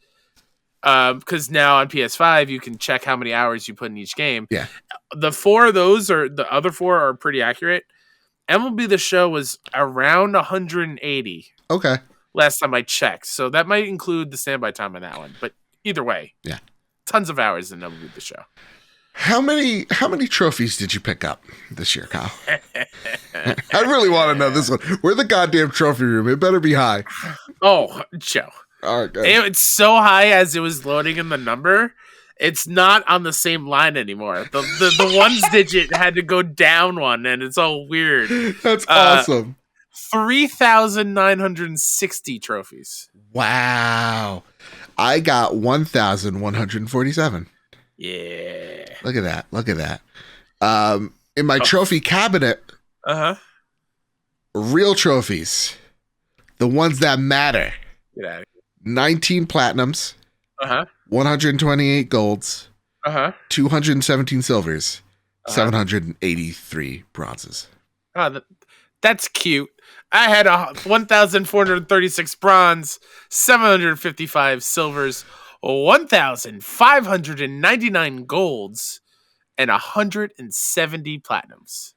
Speaker 2: because now on PS5, you can check how many hours you put in each game.
Speaker 1: Yeah.
Speaker 2: The 4 of those, or the other 4 are pretty accurate. MLB The Show was around 180.
Speaker 1: Okay.
Speaker 2: Last time I checked. So that might include the standby time on that one. But either way.
Speaker 1: Yeah.
Speaker 2: Tons of hours in MLB The Show.
Speaker 1: How many trophies did you pick up this year, Kyle? I really want to know this one. We're the goddamn trophy room. It better be high.
Speaker 2: Oh, Joe.
Speaker 1: All right, good.
Speaker 2: It's so high as it was loading in the number. It's not on the same line anymore. The ones digit had to go down one, and it's all weird.
Speaker 1: That's awesome.
Speaker 2: 3,960 trophies.
Speaker 1: Wow. I got 1,147.
Speaker 2: Yeah.
Speaker 1: Look at that. In my trophy cabinet, real trophies, the ones that matter.
Speaker 2: Get out of here.
Speaker 1: 19 platinums, 128 golds, 217 silvers, 783 bronzes.
Speaker 2: Oh, that's cute. I had 1,436 bronze, 755 silvers, 1,599 golds, and 170 platinums.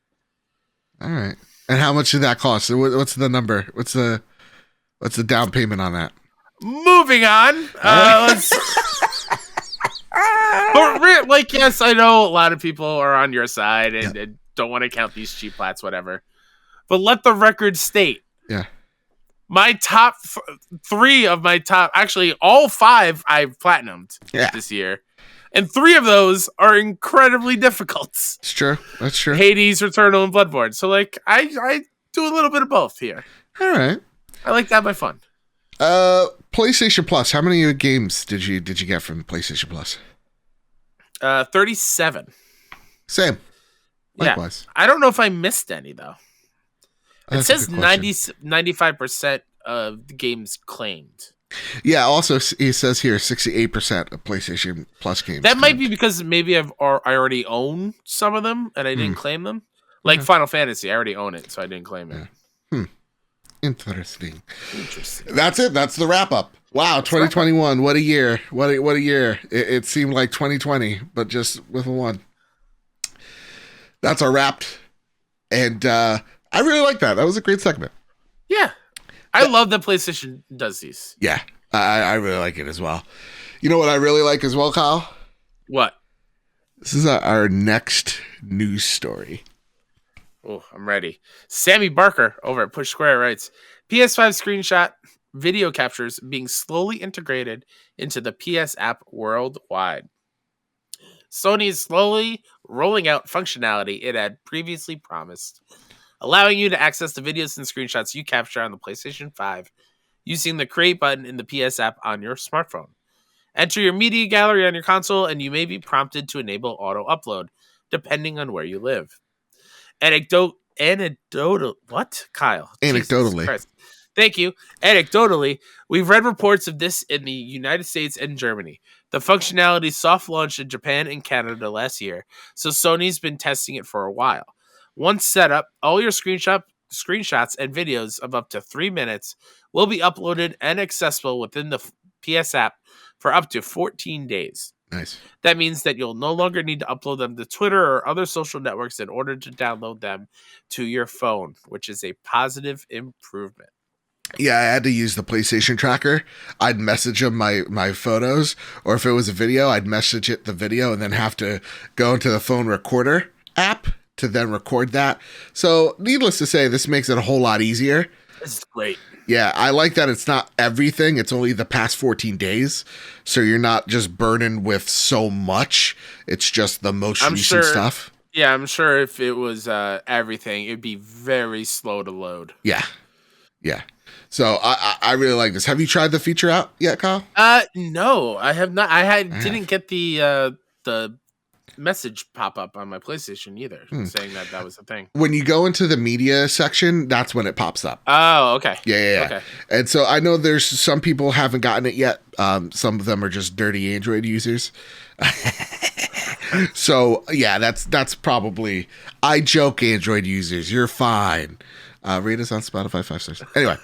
Speaker 1: All right. And how much did that cost? What's the number? What's the down payment on that?
Speaker 2: Moving on. Let's. But yes, I know a lot of people are on your side and don't want to count these cheap plats, whatever. But let the record state.
Speaker 1: Yeah.
Speaker 2: My top 3 of my top, actually all 5 I've platinumed this year. And 3 of those are incredibly difficult.
Speaker 1: It's true. That's true.
Speaker 2: Hades, Returnal, and Bloodborne. So I do a little bit of both here.
Speaker 1: All right.
Speaker 2: I like to have my fun.
Speaker 1: PlayStation Plus. How many games did you get from PlayStation Plus?
Speaker 2: 37.
Speaker 1: Same. Likewise.
Speaker 2: Yeah. I don't know if I missed any though. It
Speaker 1: That's
Speaker 2: says 95% of the games claimed.
Speaker 1: Yeah, also it says here 68% of PlayStation Plus games.
Speaker 2: That might be because maybe I already own some of them and I didn't claim them. Like Final Fantasy, I already own it, so I didn't claim it.
Speaker 1: Interesting. That's it. That's the wrap up. Wow, 2021. What a year. What a year. It seemed like 2020, but just with a 1. That's our wrapped. And I really like that. That was a great segment.
Speaker 2: Yeah. I love that PlayStation does these.
Speaker 1: Yeah, I really like it as well. You know what I really like as well, Kyle?
Speaker 2: What?
Speaker 1: This is our next news story.
Speaker 2: Oh, I'm ready. Sammy Barker over at Push Square writes, PS5 screenshot video captures being slowly integrated into the PS app worldwide. Sony is slowly rolling out functionality it had previously promised, allowing you to access the videos and screenshots you capture on the PlayStation 5 using the Create button in the PS app on your smartphone. Enter your media gallery on your console, and you may be prompted to enable auto upload. depending on where you live. What, Kyle? Jesus
Speaker 1: Anecdotally.
Speaker 2: Christ. Thank you. Anecdotally, we've read reports of this in the United States and Germany. The functionality soft launched in Japan and Canada last year, so Sony's been testing it for a while. Once set up, all your screenshots and videos of up to 3 minutes will be uploaded and accessible within the PS app for up to 14 days.
Speaker 1: Nice.
Speaker 2: That means that you'll no longer need to upload them to Twitter or other social networks in order to download them to your phone, which is a positive improvement.
Speaker 1: Yeah, I had to use the PlayStation tracker. I'd message them my photos, or if it was a video, I'd message it the video and then have to go into the phone recorder app to then record that. So needless to say, this makes it a whole lot easier.
Speaker 2: This is great.
Speaker 1: Yeah, I like that it's not everything. It's only the past 14 days. So you're not just burdened with so much. It's just the most recent stuff.
Speaker 2: Yeah, I'm sure if it was everything, it'd be very slow to load.
Speaker 1: Yeah. Yeah. So I really like this. Have you tried the feature out yet, Kyle?
Speaker 2: No, I have not. Didn't get the message pop up on my PlayStation either, saying that was a thing.
Speaker 1: When you go into the media section, that's when it pops up.
Speaker 2: Oh, okay.
Speaker 1: Yeah.
Speaker 2: Okay.
Speaker 1: And so I know there's some people haven't gotten it yet. Some of them are just dirty Android users. So yeah, that's probably, I joke, Android users, you're fine. Rate us on Spotify 5 stars. Anyway,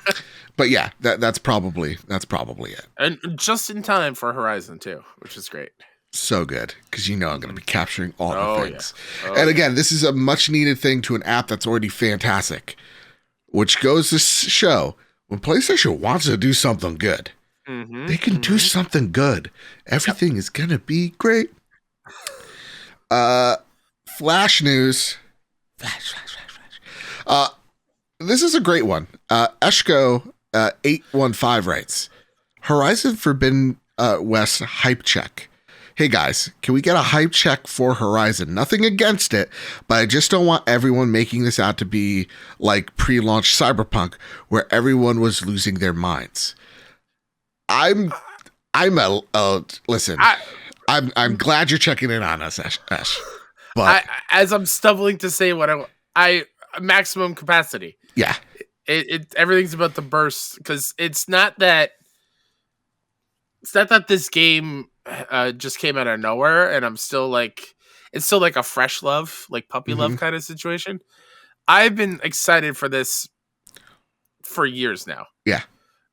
Speaker 1: but yeah, that's probably it.
Speaker 2: And just in time for Horizon 2, which is great.
Speaker 1: So good, because I'm going to be capturing all the things.
Speaker 2: Yeah.
Speaker 1: And again, this is a much needed thing to an app that's already fantastic, which goes to show when PlayStation wants to do something good, they can do something good. Everything is going to be great. Flash news. Flash. This is a great one. Eshko 815 writes, Horizon Forbidden West hype check. Hey guys, can we get a hype check for Horizon? Nothing against it, but I just don't want everyone making this out to be like pre-launch Cyberpunk, where everyone was losing their minds. I'm glad you're checking in on us, Ash. But
Speaker 2: as I'm stumbling to say what I maximum capacity.
Speaker 1: Yeah,
Speaker 2: it everything's about the burst, because it's not that this game just came out of nowhere, and I'm still like, it's still like a fresh love, like puppy love kind of situation. I've been excited for this for years now.
Speaker 1: Yeah,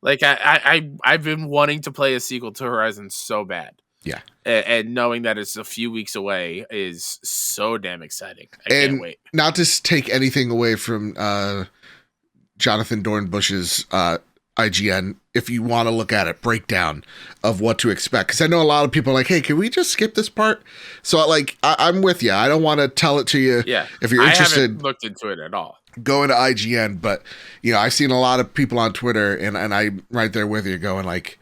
Speaker 2: like I've been wanting to play a sequel to Horizon so bad.
Speaker 1: Yeah,
Speaker 2: and knowing that it's a few weeks away is so damn exciting. I can't wait.
Speaker 1: Not to take anything away from Jonathan Dornbush's IGN, if you want to look at it, breakdown of what to expect, because I know a lot of people are like, hey, can we just skip this part? So I'm with you. I don't want to tell it to you.
Speaker 2: Yeah,
Speaker 1: if you're interested, I haven't
Speaker 2: looked into it at all.
Speaker 1: Go into IGN, but I've seen a lot of people on Twitter, and I'm right there with you, going like,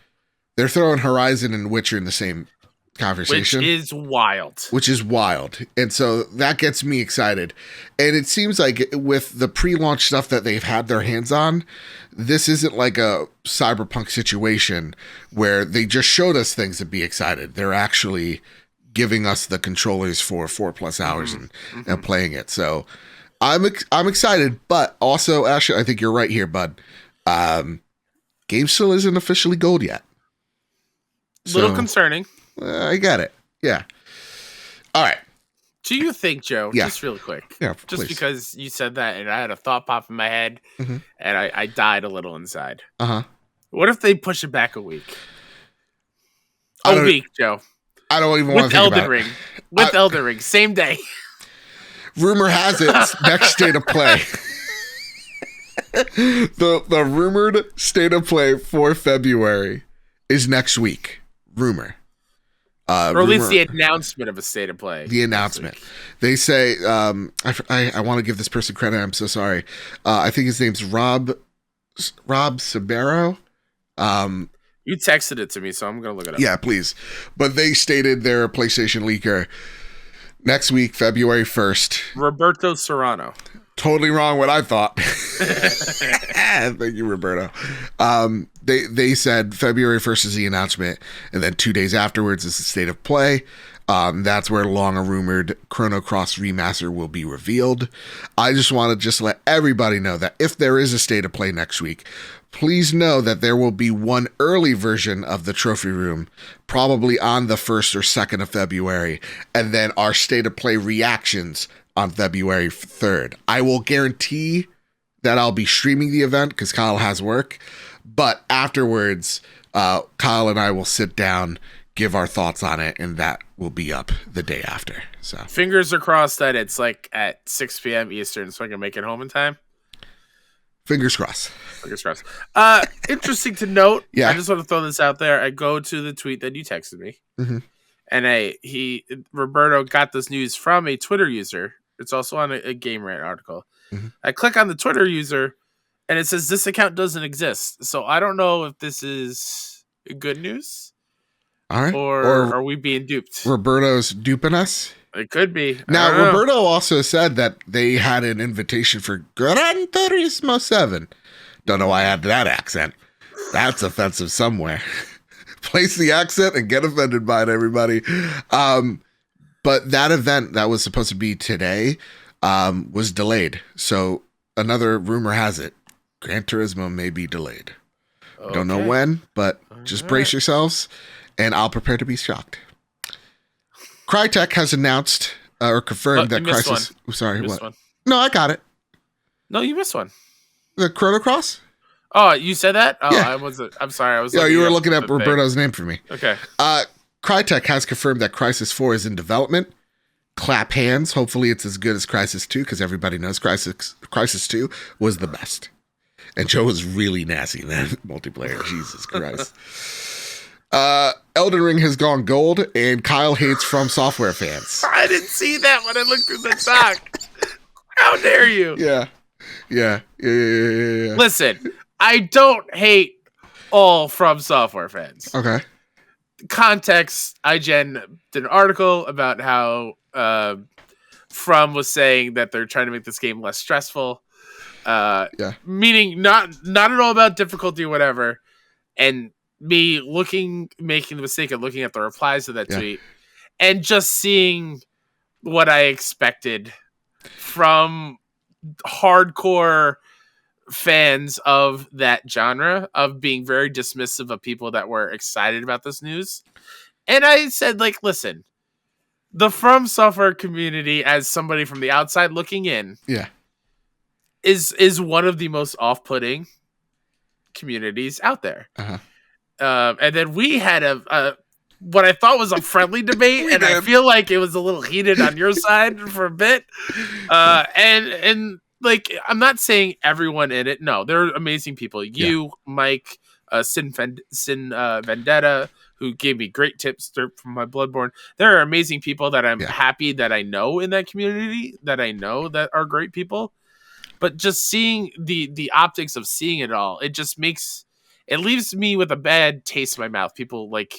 Speaker 1: they're throwing Horizon and Witcher in the same conversation, which is wild. And so that gets me excited. And it seems like with the pre-launch stuff that they've had their hands on, this isn't like a Cyberpunk situation where they just showed us things to be excited. They're actually giving us the controllers for 4+ hours and playing it. So I'm excited, but also, Ash, I think you're right here, bud. Game still isn't officially gold yet.
Speaker 2: Little concerning.
Speaker 1: I get it. Yeah. All right.
Speaker 2: Do you think, Joe, just really quick, just
Speaker 1: please.
Speaker 2: because you said that and I had a thought pop in my head and I died a little inside. What if they push it back a week? A week, Joe.
Speaker 1: I don't even want to think about it.
Speaker 2: With Elden Ring. Same day.
Speaker 1: Rumor has it, next state of play. The rumored state of play for February is next week. Rumor.
Speaker 2: Or at least the announcement of a state of play.
Speaker 1: The announcement. They say, I want to give this person credit. I'm so sorry. I think his name's Rob Sabero.
Speaker 2: You texted it to me, so I'm going to look it up.
Speaker 1: Yeah, please. But they stated they're a PlayStation leaker. Next week, February 1st.
Speaker 2: Roberto Serrano.
Speaker 1: Totally wrong what I thought. Thank you, Roberto. They said February 1st is the announcement, and then 2 days afterwards is the state of play. That's where long-rumored Chrono Cross Remaster will be revealed. I just want to let everybody know that if there is a State of Play next week, please know that there will be one early version of the trophy room, probably on the 1st or 2nd of February, and then our State of Play reactions on February 3rd. I will guarantee that I'll be streaming the event because Kyle has work, but afterwards, Kyle and I will sit down, give our thoughts on it, and that will be up the day after. So
Speaker 2: fingers are crossed that it's like at 6 p.m. Eastern, so I can make it home in time.
Speaker 1: Fingers crossed.
Speaker 2: Fingers crossed. Interesting to note.
Speaker 1: Yeah.
Speaker 2: I just want to throw this out there. I go to the tweet that you texted me, and Roberto got this news from a Twitter user. It's also on a Game Rant article. I click on the Twitter user, and it says this account doesn't exist. So I don't know if this is good news,
Speaker 1: all right,
Speaker 2: or are we being duped?
Speaker 1: Roberto's duping us.
Speaker 2: It could be.
Speaker 1: Now, Roberto also said that they had an invitation for Gran Turismo 7. Don't know why I had that accent. That's offensive somewhere. Place the accent and get offended by it, everybody. But that event that was supposed to be today was delayed. So another rumor has it, Gran Turismo may be delayed. Okay. Don't know when, but just brace yourselves, and I'll prepare to be shocked. Crytek has announced or confirmed that Crysis... Oh, sorry, what? One. No, I got it.
Speaker 2: No, you missed one.
Speaker 1: The Chrono Cross?
Speaker 2: Oh, you said that? Oh,
Speaker 1: yeah.
Speaker 2: I'm sorry. I was.
Speaker 1: Yeah, you were looking up Roberto's name for me.
Speaker 2: Okay.
Speaker 1: Crytek has confirmed that Crysis 4 is in development. Clap hands. Hopefully it's as good as Crysis 2, because everybody knows Crysis 2 was the best. And Joe was really nasty in that multiplayer. Jesus Christ. Elden Ring has gone gold, and Kyle hates From Software fans.
Speaker 2: I didn't see that when I looked through the doc. How dare you?
Speaker 1: Yeah.
Speaker 2: Listen, I don't hate all From Software fans.
Speaker 1: Okay.
Speaker 2: Context, IGN did an article about how From was saying that they're trying to make this game less stressful. Meaning not at all about difficulty or whatever. And me making the mistake of looking at the replies to that tweet and just seeing what I expected from hardcore fans of that genre, of being very dismissive of people that were excited about this news. And I said, like, listen, the From Software community, as somebody from the outside looking in, is one of the most off-putting communities out there. And then we had a what I thought was a friendly debate, and I feel like it was a little heated on your side for a bit. And like, I'm not saying everyone in it. No, they're amazing people. You, Mike, Sin Vendetta, who gave me great tips from my Bloodborne. There are amazing people that I'm happy that I know in that community, that I know that are great people. But just seeing the optics of seeing it all, it leaves me with a bad taste in my mouth. People like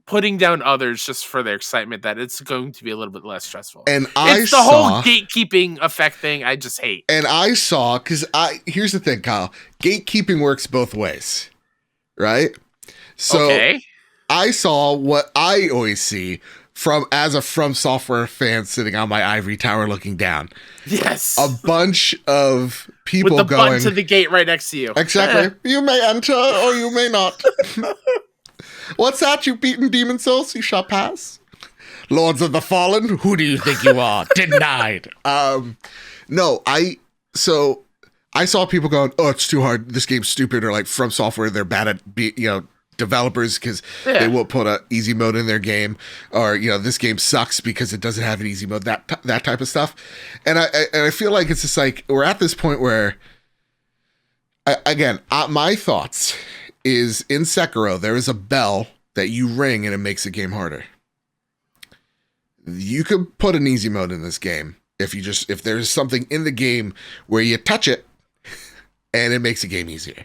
Speaker 2: putting down others just for their excitement that it's going to be a little bit less stressful.
Speaker 1: And
Speaker 2: it's the whole gatekeeping effect thing I just hate.
Speaker 1: And I saw, because here's the thing, Kyle. Gatekeeping works both ways, right? So I saw what I always see as a From Software fan sitting on my ivory tower looking down.
Speaker 2: Yes.
Speaker 1: A bunch of people
Speaker 2: with the
Speaker 1: going
Speaker 2: button to the gate right next to you.
Speaker 1: Exactly. You may enter or you may not. What's that? You've beaten Demon Souls? You shall pass. Lords of the Fallen? Who do you think you are? Denied. No, I saw people going, oh, it's too hard. This game's stupid. Or like From Software, they're bad at developers because they won't put an easy mode in their game, or this game sucks because it doesn't have an easy mode, that type of stuff. And I feel like it's just like we're at this point where my thoughts is in Sekiro there is a bell that you ring and it makes the game harder. You could put an easy mode in this game if there's something in the game where you touch it and it makes the game easier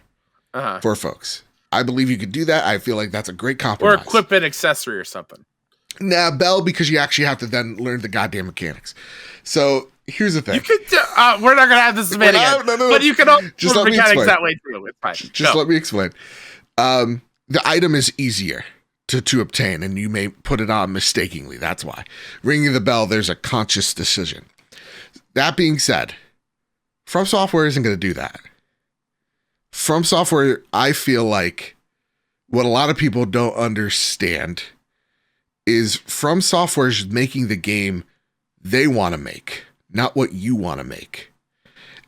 Speaker 1: for folks. I believe you could do that. I feel like that's a great compromise.
Speaker 2: Or equip an accessory or something.
Speaker 1: Nah, bell, because you actually have to then learn the goddamn mechanics. So here's the thing.
Speaker 2: You could. We're not gonna have this debate again. No. But you can also
Speaker 1: just
Speaker 2: learn mechanics that way too. It's fine.
Speaker 1: Just let me explain. The item is easier to obtain, and you may put it on mistakenly. That's why. Ringing the bell, there's a conscious decision. That being said, From Software isn't going to do that. From Software, I feel like what a lot of people don't understand is From Software is making the game they want to make, not what you want to make.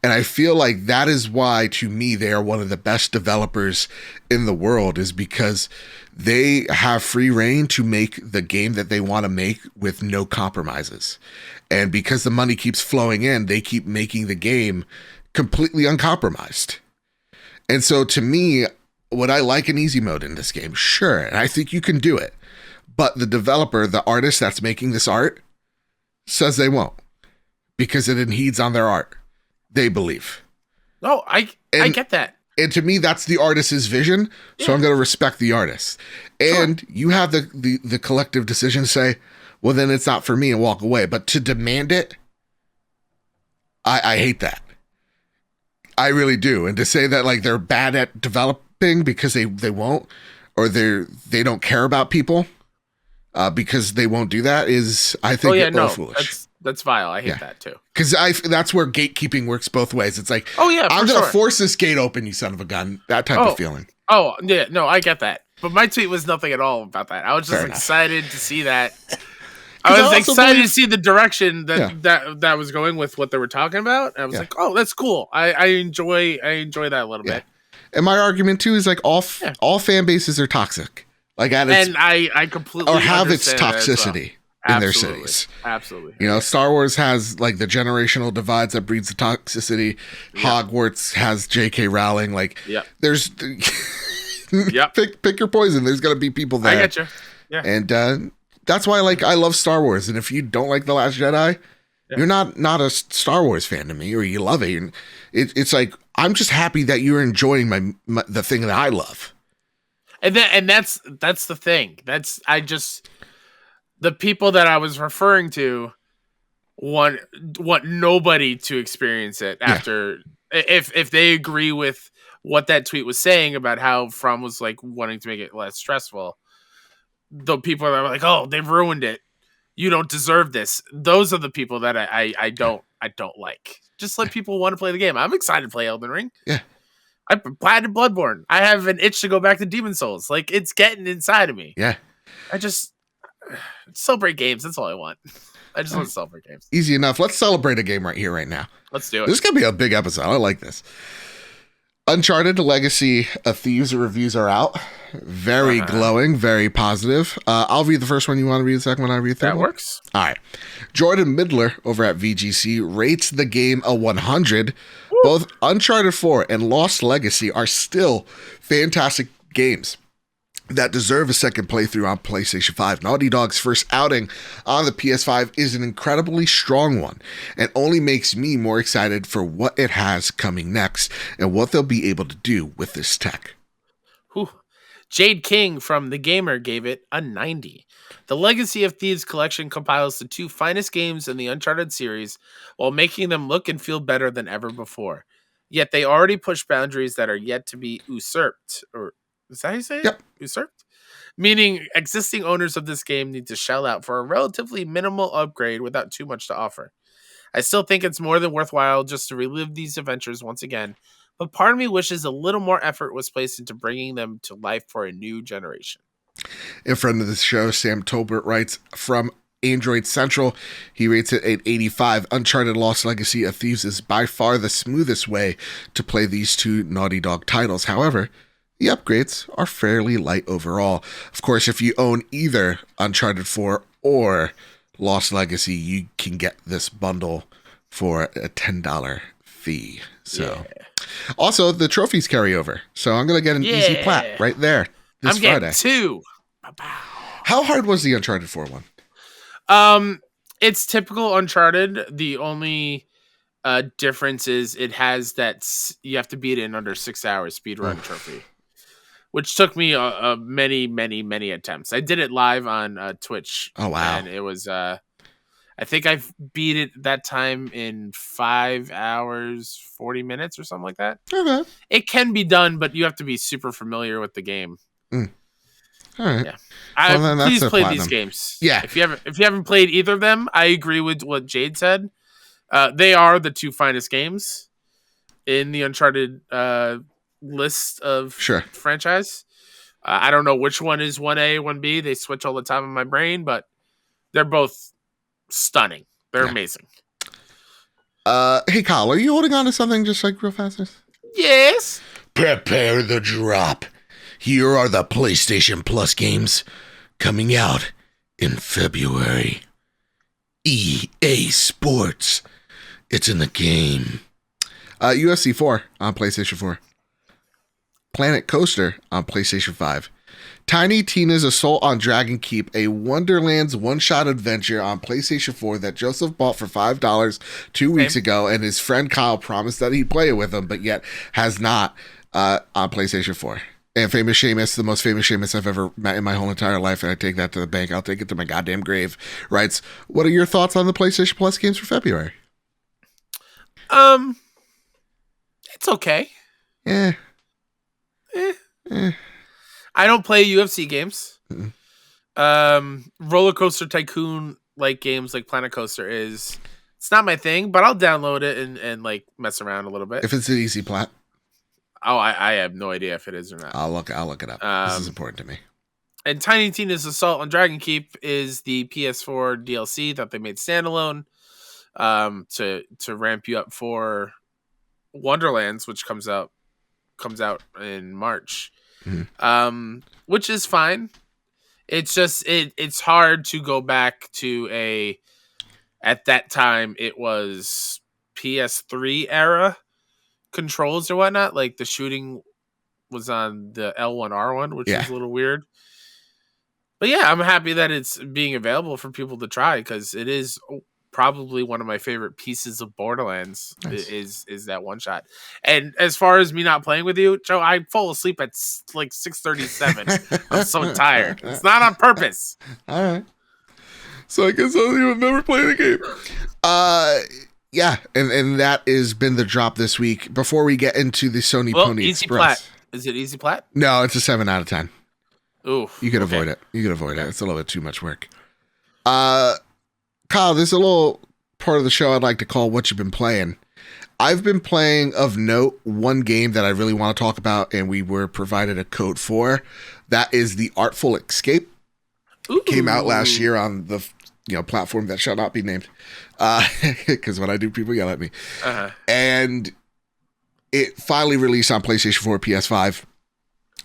Speaker 1: And I feel like that is why, to me, they are one of the best developers in the world, is because they have free reign to make the game that they want to make with no compromises. And because the money keeps flowing in, they keep making the game completely uncompromised. And so to me, would I like an easy mode in this game? Sure. And I think you can do it. But the developer, the artist that's making this art, says they won't, because it impedes on their art. They believe.
Speaker 2: No, I get that.
Speaker 1: And to me, that's the artist's vision. So I'm going to respect the artist. And you have the collective decision to say, well, then it's not for me, and walk away. But to demand it, I hate that. I really do. And to say that like they're bad at developing because they won't, or they don't care about people because they won't do that, is, I think, foolish.
Speaker 2: That's vile. I hate that too.
Speaker 1: Because that's where gatekeeping works both ways. It's like, I'm going to force this gate open, you son of a gun. That type of feeling.
Speaker 2: Oh, yeah. No, I get that. But my tweet was nothing at all about that. I was just excited to see that. I was excited to see the direction that was going with what they were talking about. I was like, oh, that's cool. I enjoy that a little bit.
Speaker 1: And my argument too is like all fan bases are toxic. Like
Speaker 2: I completely
Speaker 1: or have its toxicity in their cities.
Speaker 2: Absolutely.
Speaker 1: You know, Star Wars has like the generational divides that breeds the toxicity. Hogwarts has J.K. Rowling. Like, there's pick your poison. There's gonna be people there.
Speaker 2: I get you. Yeah.
Speaker 1: And that's why, like, I love Star Wars. And if you don't like The Last Jedi, you're not a Star Wars fan to me, or you love it. And it's like, I'm just happy that you're enjoying the thing that I love.
Speaker 2: And that's the thing. The people that I was referring to want nobody to experience it after, if they agree with what that tweet was saying about how From was like wanting to make it less stressful. The people that are like, oh, they've ruined it. You don't deserve this. Those are the people that I don't like. Just let people want to play the game. I'm excited to play Elden Ring.
Speaker 1: Yeah.
Speaker 2: I platinum Bloodborne. I have an itch to go back to Demon Souls. Like, it's getting inside of me.
Speaker 1: Yeah.
Speaker 2: I just celebrate games. That's all I want. I just want to celebrate games.
Speaker 1: Easy enough. Let's celebrate a game right here, right now.
Speaker 2: Let's do it.
Speaker 1: This is going to be a big episode. I like this. Uncharted Legacy of Thieves reviews are out. Very glowing, very positive. I'll read the first one. You want to read the second one? I read the third one?
Speaker 2: That works.
Speaker 1: All right. Jordan Midler over at VGC rates the game a 100. Woo. Both Uncharted 4 and Lost Legacy are still fantastic games that deserve a second playthrough on PlayStation 5. Naughty Dog's first outing on the PS5 is an incredibly strong one, and only makes me more excited for what it has coming next and what they'll be able to do with this tech.
Speaker 2: Whew. Jade King from The Gamer gave it a 90. The Legacy of Thieves collection compiles the two finest games in the Uncharted series while making them look and feel better than ever before. Yet they already push boundaries that are yet to be usurped, or is that how you say it?
Speaker 1: Yep.
Speaker 2: Usurped? Meaning existing owners of this game need to shell out for a relatively minimal upgrade without too much to offer. I still think it's more than worthwhile just to relive these adventures once again, but part of me wishes a little more effort was placed into bringing them to life for a new generation.
Speaker 1: In front of the show, Sam Tolbert writes from Android Central. He rates it at 85. Uncharted Lost Legacy of Thieves is by far the smoothest way to play these two Naughty Dog titles. However, the upgrades are fairly light overall. Of course, if you own either Uncharted 4 or Lost Legacy, you can get this bundle for a $10 fee. So, also, the trophies carry over. So I'm going to get an easy plat right there this Friday.
Speaker 2: Getting two.
Speaker 1: How hard was the Uncharted 4 one?
Speaker 2: It's typical Uncharted. The only difference is it has that you have to beat it in under 6 hours speedrun trophy, which took me many attempts. I did it live on Twitch.
Speaker 1: Oh, wow.
Speaker 2: And it was, I think I beat it that time in 5 hours, 40 minutes or something like that.
Speaker 1: Okay.
Speaker 2: It can be done, but you have to be super familiar with the game.
Speaker 1: All right.
Speaker 2: Yeah.
Speaker 1: Well, then that's
Speaker 2: Please
Speaker 1: a
Speaker 2: play
Speaker 1: platinum.
Speaker 2: these games.
Speaker 1: Yeah.
Speaker 2: If you haven't played either of them, I agree with what Jade said. They are the two finest games in the Uncharted list of
Speaker 1: Sure.
Speaker 2: franchise. I don't know which one is 1A, 1B. They switch all the time in my brain, but they're both stunning. They're amazing.
Speaker 1: Hey, Kyle, are you holding on to something just like real fast?
Speaker 2: Yes.
Speaker 1: Prepare the drop. Here are the PlayStation Plus games coming out in February. EA Sports. It's in the game. UFC 4 on PlayStation 4. Planet Coaster on PlayStation 5. Tiny Tina's Assault on Dragon Keep, a Wonderlands one-shot adventure on PlayStation 4 that Joseph bought for $5 2 weeks ago, and his friend Kyle promised that he'd play it with him, but yet has not on PlayStation 4. And Famous Seamus, the most famous Seamus I've ever met in my whole entire life, and I take that to the bank. I'll take it to my goddamn grave. Writes, what are your thoughts on the PlayStation Plus games for February?
Speaker 2: It's okay.
Speaker 1: Yeah.
Speaker 2: I don't play UFC games. Roller Coaster Tycoon like games like Planet Coaster it's not my thing, but I'll download it and like mess around a little bit.
Speaker 1: If it's an easy plat.
Speaker 2: Oh, I have no idea if it is or not.
Speaker 1: I'll look it up. This is important to me.
Speaker 2: And Tiny Tina's Assault on Dragon Keep is the PS4 DLC that they made standalone to ramp you up for Wonderlands, which comes out in March. Which is fine. It's just it's hard to go back to at that time it was PS3 era controls or whatnot. Like the shooting was on the L1R1, which is a little weird. But yeah, I'm happy that it's being available for people to try because it is probably one of my favorite pieces of Borderlands. Nice. is that one shot. And as far as me not playing with you, Joe, I fall asleep at like 6:37. I'm so tired. It's not on purpose.
Speaker 1: All right. So I guess I'll never play the game. Yeah, and that has been the drop this week. Before we get into the Sony Pony
Speaker 2: Easy
Speaker 1: Express.
Speaker 2: Plat. Is it Easy Plat?
Speaker 1: No, it's a 7 out of 10.
Speaker 2: Ooh.
Speaker 1: You can avoid it. It's a little bit too much work. Kyle, there's a little part of the show I'd like to call What You've Been Playing. I've been playing, of note, one game that I really want to talk about, and we were provided a code for. That is the Artful Escape.
Speaker 2: Ooh.
Speaker 1: Came out last year on the platform that shall not be named. Because when I do, people yell at me. And it finally released on PlayStation 4, PS5.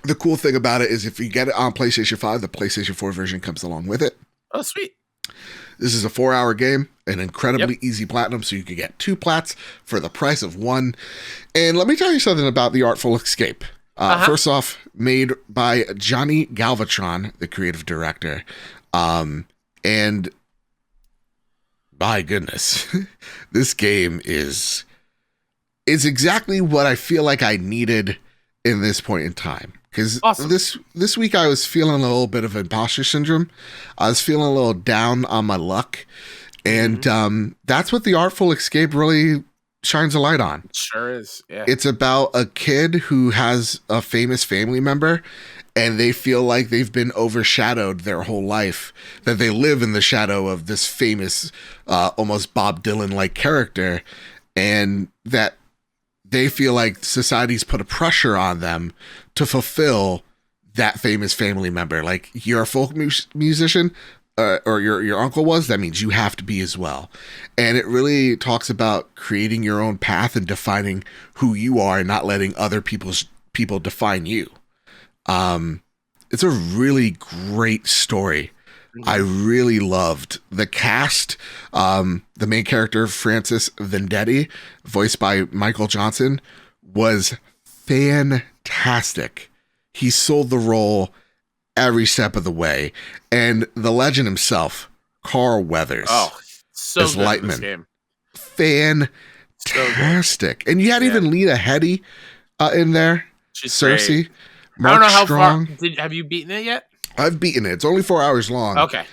Speaker 1: The cool thing about it is if you get it on PlayStation 5, the PlayStation 4 version comes along with it.
Speaker 2: Oh, sweet.
Speaker 1: This is a 4-hour game, an incredibly easy platinum, so you can get 2 plats for the price of 1. And let me tell you something about the Artful Escape. First off, made by Johnny Galvatron, the creative director. And my goodness, this game is exactly what I feel like I needed in this point in time. Because this week I was feeling a little bit of imposter syndrome. I was feeling a little down on my luck. And that's what the Artful Escape really shines a light on.
Speaker 2: Sure is, yeah.
Speaker 1: It's about a kid who has a famous family member, and they feel like they've been overshadowed their whole life, that they live in the shadow of this famous, almost Bob Dylan-like character, and that they feel like society's put a pressure on them to fulfill that famous family member. Like, you're a folk musician, or your uncle was, that means you have to be as well. And it really talks about creating your own path and defining who you are and not letting other people define you. It's a really great story. I really loved the cast. The main character, Francis Vendetti, voiced by Michael Johnson, was fantastic. He sold the role every step of the way. And the legend himself, Carl Weathers,
Speaker 2: so
Speaker 1: as
Speaker 2: good
Speaker 1: Lightman.
Speaker 2: in this game.
Speaker 1: Fantastic. And you had even Lena Headey in there.
Speaker 2: She's
Speaker 1: Cersei.
Speaker 2: great.
Speaker 1: Mark
Speaker 2: I don't know how
Speaker 1: Strong.
Speaker 2: far. Have you beaten it yet?
Speaker 1: I've beaten it. It's only 4 hours long.
Speaker 2: Okay.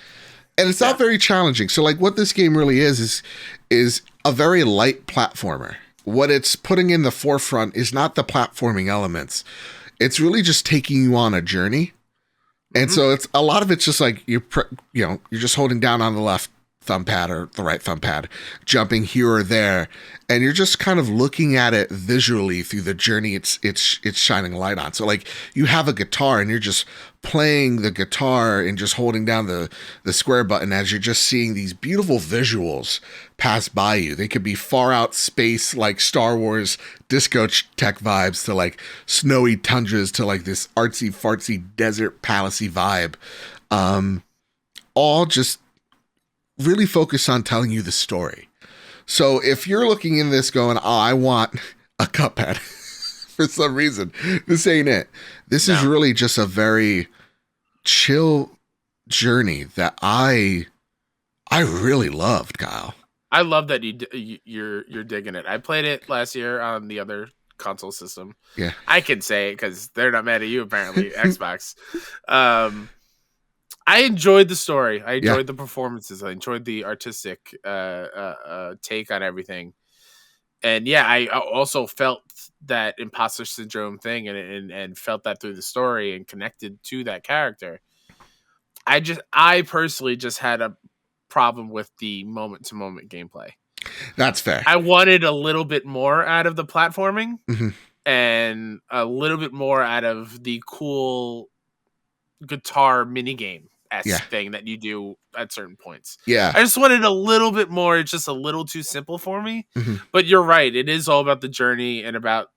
Speaker 1: And it's not very challenging. So, like, what this game really is a very light platformer. What it's putting in the forefront is not the platforming elements. It's really just taking you on a journey And so it's a lot of it's just like you're just holding down on the left thumb pad or the right thumb pad, jumping here or there, and you're just kind of looking at it visually through the journey it's shining light on. So like you have a guitar and you're just playing the guitar and just holding down the square button as you're just seeing these beautiful visuals pass by you. They could be far out space like Star Wars disco tech vibes to like snowy tundras to like this artsy fartsy desert palacey vibe. All just really focus on telling you the story. So if you're looking in this going, oh, I want a Cuphead for some reason, this ain't it. This is really just a very chill journey that I really loved, Kyle.
Speaker 2: I love that you're digging it. I played it last year on the other console system.
Speaker 1: Yeah,
Speaker 2: I can say it because they're not mad at you apparently. Xbox. I enjoyed the story. I enjoyed the performances. I enjoyed the artistic take on everything. And yeah, I also felt that imposter syndrome thing and felt that through the story and connected to that character. I personally just had a problem with the moment to moment gameplay.
Speaker 1: That's fair.
Speaker 2: I wanted a little bit more out of the platforming and a little bit more out of the cool guitar minigame thing that you do at certain points.
Speaker 1: Yeah.
Speaker 2: I just wanted a little bit more. It's just a little too simple for me. But you're right. It is all about the journey and about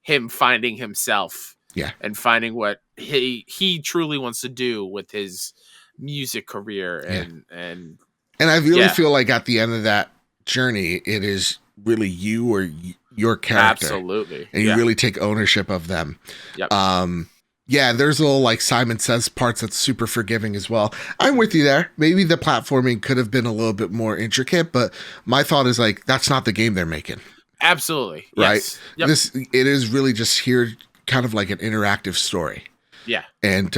Speaker 2: him finding himself.
Speaker 1: Yeah.
Speaker 2: And finding what he truly wants to do with his music career. And I really
Speaker 1: feel like at the end of that journey, it is really you or your character.
Speaker 2: Absolutely.
Speaker 1: And you really take ownership of them.
Speaker 2: Yep.
Speaker 1: Yeah, there's little, like Simon Says parts that's super forgiving as well. I'm with you there. Maybe the platforming could have been a little bit more intricate, but my thought is like, that's not the game they're making.
Speaker 2: Absolutely.
Speaker 1: Right?
Speaker 2: Yes. Yep.
Speaker 1: It is really just here kind of like an interactive story.
Speaker 2: Yeah.
Speaker 1: And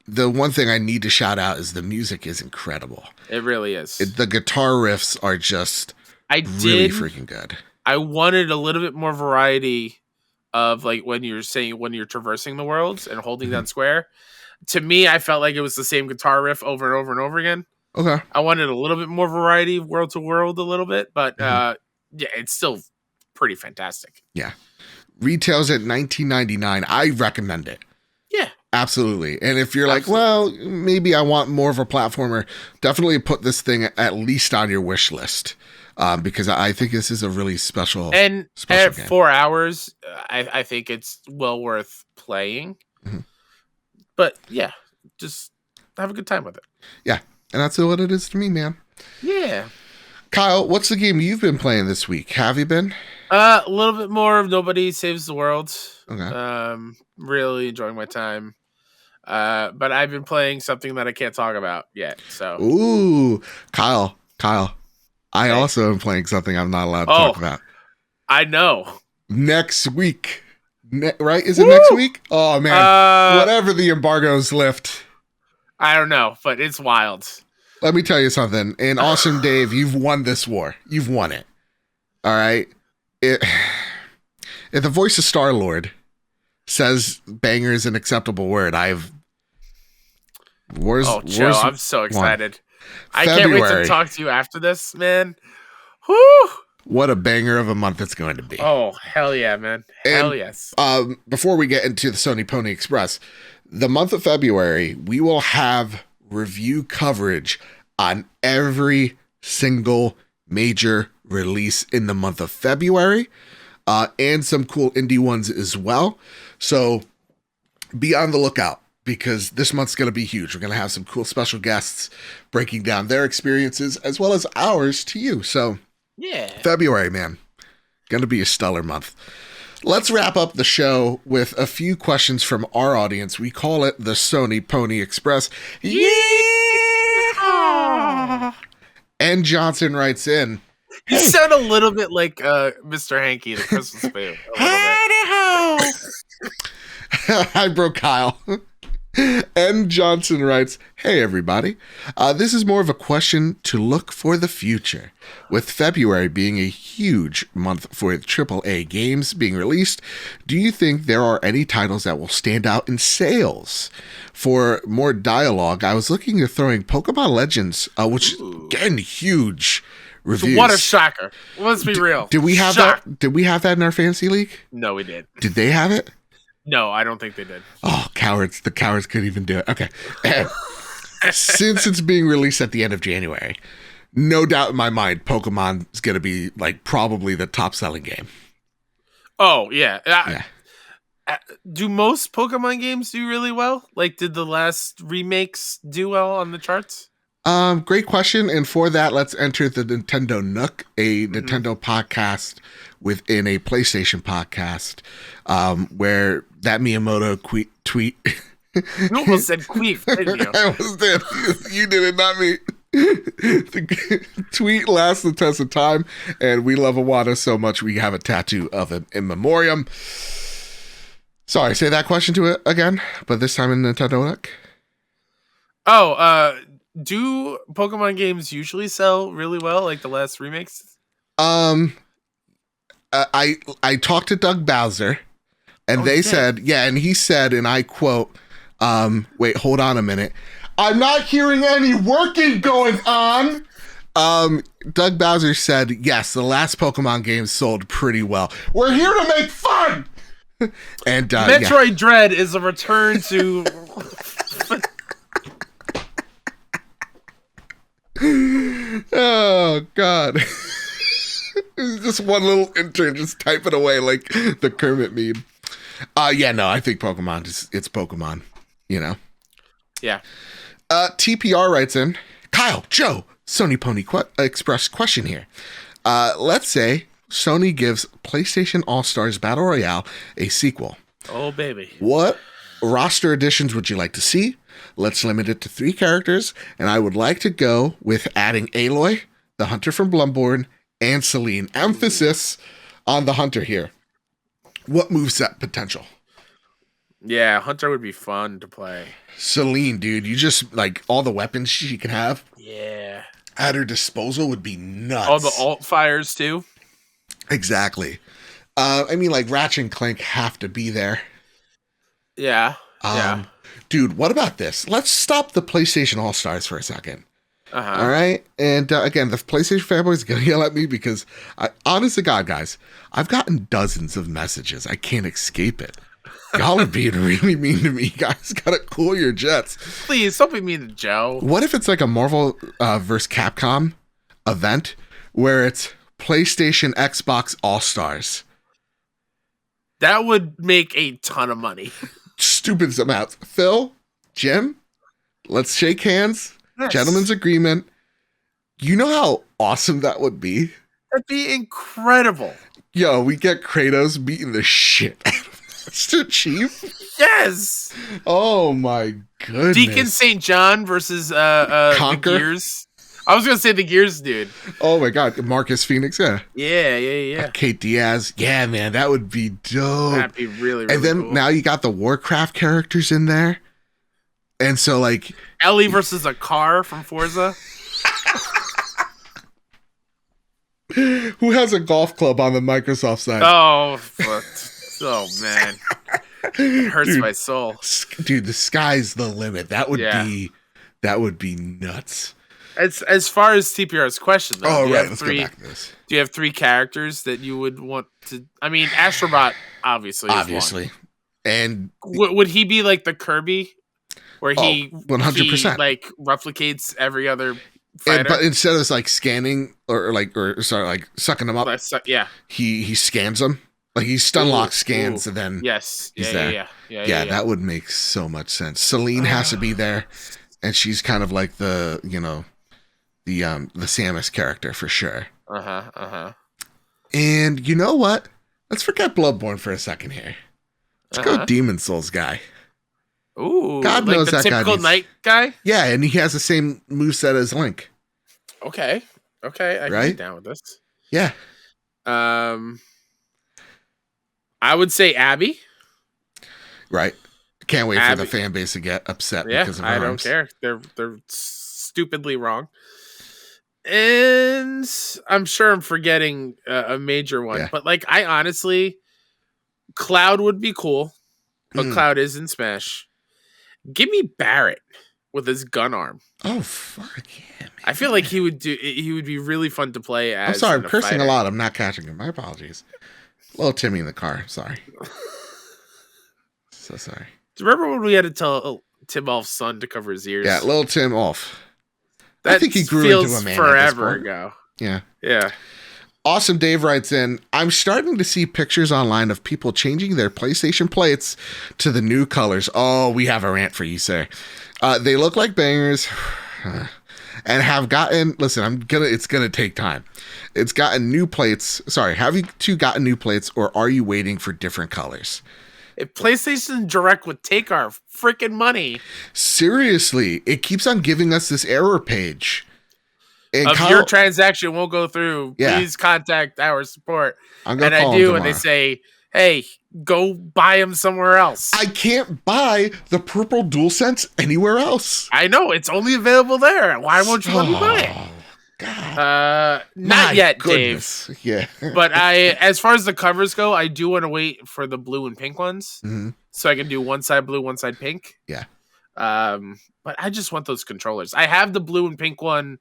Speaker 1: the one thing I need to shout out is the music is incredible.
Speaker 2: It really is.
Speaker 1: The guitar riffs are just really freaking good.
Speaker 2: I wanted a little bit more variety of like when you're traversing the worlds and holding down square. To me, I felt like it was the same guitar riff over and over and over again.
Speaker 1: Okay.
Speaker 2: I wanted a little bit more variety, world to world a little bit, but yeah, it's still pretty fantastic.
Speaker 1: Yeah. Retails at $19.99. I recommend it.
Speaker 2: Yeah.
Speaker 1: Absolutely. And if you're like, well, maybe I want more of a platformer, definitely put this thing at least on your wish list. Because I think this is a really special
Speaker 2: and
Speaker 1: special
Speaker 2: at
Speaker 1: game.
Speaker 2: 4 hours, I think it's well worth playing. But yeah, just have a good time with it.
Speaker 1: Yeah, and that's what it is to me, man.
Speaker 2: Yeah.
Speaker 1: Kyle, what's the game you've been playing this week? Have you been?
Speaker 2: A little bit more of Nobody Saves the World.
Speaker 1: Okay.
Speaker 2: Really enjoying my time. But I've been playing something that I can't talk about yet. So.
Speaker 1: Ooh, Kyle. I also am playing something I'm not allowed to talk about.
Speaker 2: I know.
Speaker 1: Next week. Right? Is it next week? Oh, man. Whatever the embargoes lift.
Speaker 2: I don't know, but it's wild.
Speaker 1: Let me tell you something. And Awesome Dave, you've won this war. You've won it. All right? If the voice of Star-Lord says banger is an acceptable word,
Speaker 2: Joe, I'm so excited. I
Speaker 1: February.
Speaker 2: can't wait to talk to you after this, man. Whew.
Speaker 1: What a banger of a month it's going to be.
Speaker 2: Oh, hell yeah, man. Hell yes.
Speaker 1: Before we get into the Sony Pony Express, the month of February, we will have review coverage on every single major release in the month of February, and some cool indie ones as well. So be on the lookout, because this month's going to be huge. We're going to have some cool special guests breaking down their experiences as well as ours to you. So
Speaker 2: yeah,
Speaker 1: February, man, going to be a stellar month. Let's wrap up the show with a few questions from our audience. We call it the Sony Pony Express. Yeah! And Johnson writes in,
Speaker 2: you sound a little bit like Mr. Hanky, the Christmas Spoon.
Speaker 1: Hi, bro, Kyle. N. Johnson writes, "Hey everybody, this is more of a question to look for the future. With February being a huge month for AAA games being released, do you think there are any titles that will stand out in sales? For more dialogue, I was looking at throwing Pokemon Legends, which getting huge reviews.
Speaker 2: What a shocker! Let's be real.
Speaker 1: Did we have that? Did we have that in our fantasy league?
Speaker 2: No, we did.
Speaker 1: Did they have it?
Speaker 2: No, I don't think they did.
Speaker 1: Oh, cowards. The cowards couldn't even do it. Okay. Since it's being released at the end of January, no doubt in my mind, Pokemon is going to be like probably the top selling game.
Speaker 2: Oh, yeah. Do most Pokemon games do really well? Like, did the last remakes do well on the charts?
Speaker 1: Great question. And for that, let's enter the Nintendo Nook, a Nintendo podcast within a PlayStation podcast, where that Miyamoto tweet.
Speaker 2: You almost said queef, didn't you?
Speaker 1: I almost did. You did it, not me. The tweet lasts the test of time, and we love Iwata so much we have a tattoo of him in memoriam. Sorry, say that question to it again, but this time in Nintendo Nook.
Speaker 2: Oh, do Pokemon games usually sell really well, like the last remakes?
Speaker 1: I talked to Doug Bowser, and they said, and he said, and I quote, wait, hold on a minute. I'm not hearing any working going on. Doug Bowser said, yes, the last Pokemon game sold pretty well. We're here to make fun. And
Speaker 2: Metroid Dread is a return to.
Speaker 1: Oh God. Just one little intern just typing away like the Kermit meme. I think Pokemon it's Pokemon, you know.
Speaker 2: Yeah.
Speaker 1: TPR writes in, Kyle, Joe, Sony Pony Express question here. Let's say Sony gives PlayStation All-Stars Battle Royale a sequel.
Speaker 2: Oh baby.
Speaker 1: What roster additions would you like to see? Let's limit it to 3 characters, and I would like to go with adding Aloy, the hunter from Bloomberg, and Celine. Emphasis on the hunter here. What moveset potential?
Speaker 2: Yeah, hunter would be fun to play.
Speaker 1: Celine, dude, you just like all the weapons she can have.
Speaker 2: Yeah.
Speaker 1: At her disposal would be nuts.
Speaker 2: All the alt fires too.
Speaker 1: Exactly. I mean, like Ratchet and Clank have to be there.
Speaker 2: Yeah. Yeah.
Speaker 1: Dude, what about this? Let's stop the PlayStation All-Stars for a second.
Speaker 2: Uh-huh.
Speaker 1: All right? And again, the PlayStation fanboys are going to yell at me because, honest to God, guys, I've gotten dozens of messages. I can't escape it. Y'all are being really mean to me. You guys got to cool your jets.
Speaker 2: Please, don't be mean to Joe.
Speaker 1: What if it's like a Marvel vs. Capcom event where it's PlayStation, Xbox All-Stars?
Speaker 2: That would make a ton of money.
Speaker 1: Stupid amounts. Phil, Jim, let's shake hands.
Speaker 2: Yes.
Speaker 1: Gentleman's agreement. You know how awesome that would be?
Speaker 2: That'd be incredible.
Speaker 1: Yo, we get Kratos beating the shit out of Master Chief.
Speaker 2: Yes.
Speaker 1: Oh my goodness.
Speaker 2: Deacon St. John versus the Gears. I was gonna say the Gears dude.
Speaker 1: Oh my God, Marcus Phoenix, yeah.
Speaker 2: Yeah.
Speaker 1: Kate Diaz, yeah, man, that would be dope.
Speaker 2: That'd be really
Speaker 1: and then
Speaker 2: cool. Now
Speaker 1: you got the Warcraft characters in there, and so like
Speaker 2: Ellie versus a car from Forza.
Speaker 1: Who has a golf club on the Microsoft side?
Speaker 2: Oh, man, it hurts my soul,
Speaker 1: dude. The sky's the limit. That would be nuts.
Speaker 2: As far as TPR's question, though,
Speaker 1: let's go back to this.
Speaker 2: Do you have 3 characters that you would want to? I mean, Astrobot obviously,
Speaker 1: and
Speaker 2: would he be like the Kirby, where he
Speaker 1: 100%
Speaker 2: like replicates every other fighter?
Speaker 1: But instead of like scanning or sucking them up, he scans them. Like he stun lock scans and then he's there. Yeah, that would make so much sense. Celine has to be there, and she's kind of like the the Samus character for sure. And you know what? Let's forget Bloodborne for a second here. Let's go Demon Souls guy.
Speaker 2: Ooh,
Speaker 1: God
Speaker 2: like
Speaker 1: knows
Speaker 2: the
Speaker 1: that
Speaker 2: typical
Speaker 1: guy
Speaker 2: knight guy.
Speaker 1: Yeah, and he has the same moveset as Link.
Speaker 2: Okay, I can get down with this.
Speaker 1: Yeah.
Speaker 2: I would say Abby.
Speaker 1: Right. Can't wait for the fan base to get upset because of
Speaker 2: I don't
Speaker 1: arms.
Speaker 2: care. They're stupidly wrong. And I'm sure I'm forgetting a major one, but like I honestly, Cloud would be cool, but Cloud is in Smash. Give me Barrett with his gun arm.
Speaker 1: Oh fuck yeah! Man.
Speaker 2: I feel like he would be really fun to play as.
Speaker 1: I'm sorry, I'm cursing a lot. I'm not catching him. My apologies. Little Timmy in the car. Sorry. So sorry.
Speaker 2: Do you remember when we had to tell Tim Olf's son to cover his ears?
Speaker 1: Yeah, little Tim Olf.
Speaker 2: That
Speaker 1: I think he grew into a man
Speaker 2: forever ago.
Speaker 1: Yeah.
Speaker 2: Yeah.
Speaker 1: Awesome Dave writes in, I'm starting to see pictures online of people changing their PlayStation plates to the new colors. Oh, we have a rant for you, sir. They look like bangers and have gotten, listen, it's gonna take time. It's gotten new plates. Sorry, have you two gotten new plates or are you waiting for different colors?
Speaker 2: If PlayStation Direct would take our freaking money.
Speaker 1: Seriously, it keeps on giving us this error page. And
Speaker 2: your transaction won't go through. Yeah. Please contact our support. And I do, and they say, hey, go buy them somewhere else.
Speaker 1: I can't buy the purple DualSense anywhere else.
Speaker 2: I know, it's only available there. Why won't you let me buy it? God. Not yet, goodness. Dave.
Speaker 1: Yeah.
Speaker 2: But as far as the covers go, I do want to wait for the blue and pink ones. Mm-hmm. So I can do one side blue, one side pink.
Speaker 1: Yeah.
Speaker 2: But I just want those controllers. I have the blue and pink one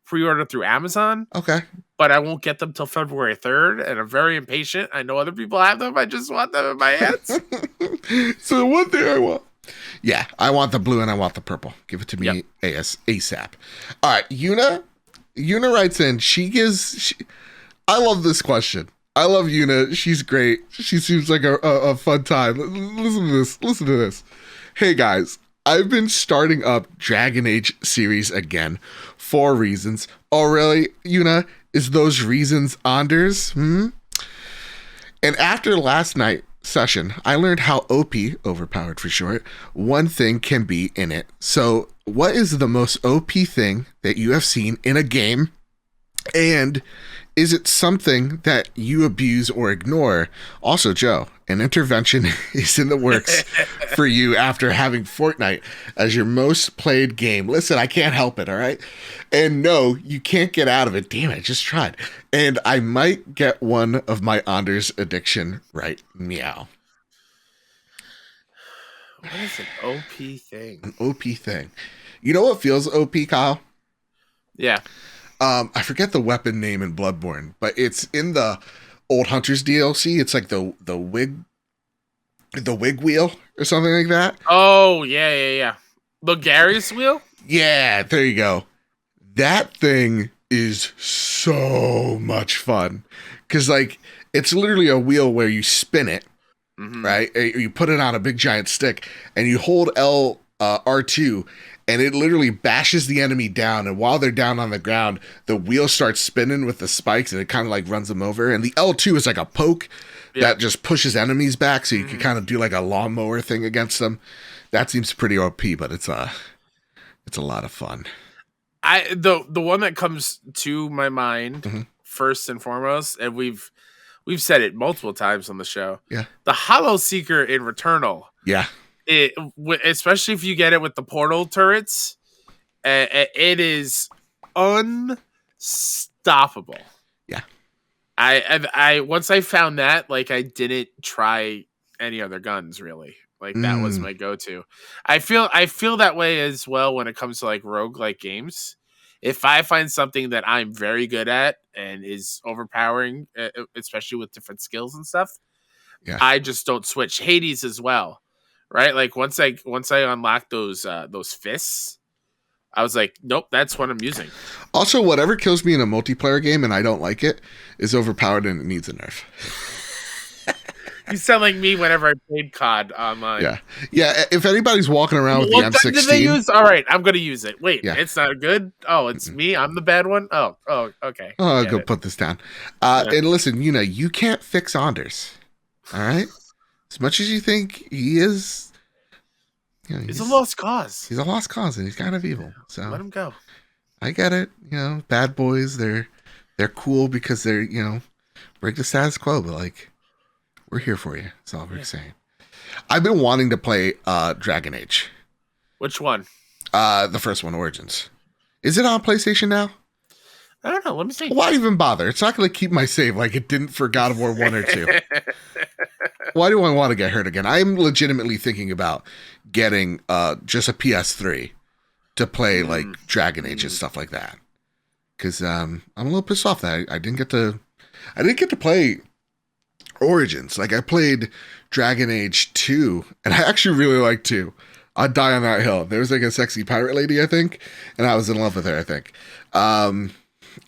Speaker 2: pre-order through Amazon.
Speaker 1: Okay.
Speaker 2: But I won't get them till February 3rd, and I'm very impatient. I know other people have them. I just want them in my hands.
Speaker 1: So one thing I want. Yeah, I want the blue and I want the purple. Give it to me ASAP. All right, Yuna writes in, I love this question. I love Yuna. She's great. She seems like a fun time. Listen to this. Hey guys, I've been starting up Dragon Age series again for reasons. Oh really, Yuna? Is those reasons Anders? And after last night's session, I learned how OP, overpowered for short, one thing can be in it. So what is the most OP thing that you have seen in a game? And is it something that you abuse or ignore? Also, Joe, an intervention is in the works for you after having Fortnite as your most played game. Listen, I can't help it, all right? And no, you can't get out of it. Damn it, I just tried. And I might get one of my Anders addiction right. Meow.
Speaker 2: What is an OP thing?
Speaker 1: An OP thing. You know what feels OP, Kyle?
Speaker 2: Yeah.
Speaker 1: I forget the weapon name in Bloodborne, but it's in the Old Hunters DLC. It's like the wig wheel or something like that.
Speaker 2: Oh, yeah. Logarius wheel?
Speaker 1: Yeah, there you go. That thing is so much fun. Because, like, it's literally a wheel where you spin it, right? You put it on a big giant stick, and you hold R2, and it literally bashes the enemy down. And while they're down on the ground, the wheel starts spinning with the spikes, and it kind of like runs them over. And the L2 is like a poke that just pushes enemies back, so you can kind of do like a lawnmower thing against them. That seems pretty OP, but it's a lot of fun.
Speaker 2: The one that comes to my mind first and foremost, and we've said it multiple times on the show.
Speaker 1: Yeah,
Speaker 2: the Hollow Seeker in Returnal.
Speaker 1: Yeah.
Speaker 2: Especially if you get it with the portal turrets, it is unstoppable.
Speaker 1: Yeah,
Speaker 2: I once I found that, like, I didn't try any other guns really. Like that was my go-to. I feel that way as well when it comes to like roguelike games. If I find something that I'm very good at and is overpowering, especially with different skills and stuff, I just don't switch. Hades as well. Right, like once I unlocked those fists, I was like, nope, that's what I'm using.
Speaker 1: Also, whatever kills me in a multiplayer game and I don't like it is overpowered and it needs a nerf.
Speaker 2: You sound like me whenever I played COD online.
Speaker 1: Yeah. If anybody's walking around with the M16,
Speaker 2: what did they use? All right, I'm gonna use it. Wait, it's not good. Oh, it's me. I'm the bad one. Oh, okay.
Speaker 1: Oh, I'll go put this down. And listen, you can't fix Anders. All right. As much as you think he is,
Speaker 2: he's a lost cause.
Speaker 1: He's a lost cause, and he's kind of evil. So
Speaker 2: let him go.
Speaker 1: I get it. Bad boys. They're cool because they're break the status quo. But like, we're here for you. That's all we're saying. I've been wanting to play Dragon Age.
Speaker 2: Which one?
Speaker 1: The first one, Origins. Is it on PlayStation now?
Speaker 2: I don't know. Let me see.
Speaker 1: Why even bother? It's not going to keep my save like it didn't for God of War 1 or 2. Why do I want to get hurt again? I am legitimately thinking about getting just a PS3 to play like Dragon Age and stuff like that. Because I'm a little pissed off that I didn't get to play Origins. Like I played Dragon Age 2, and I actually really liked 2. I'd die on that hill. There was like a sexy pirate lady, I think, and I was in love with her, I think.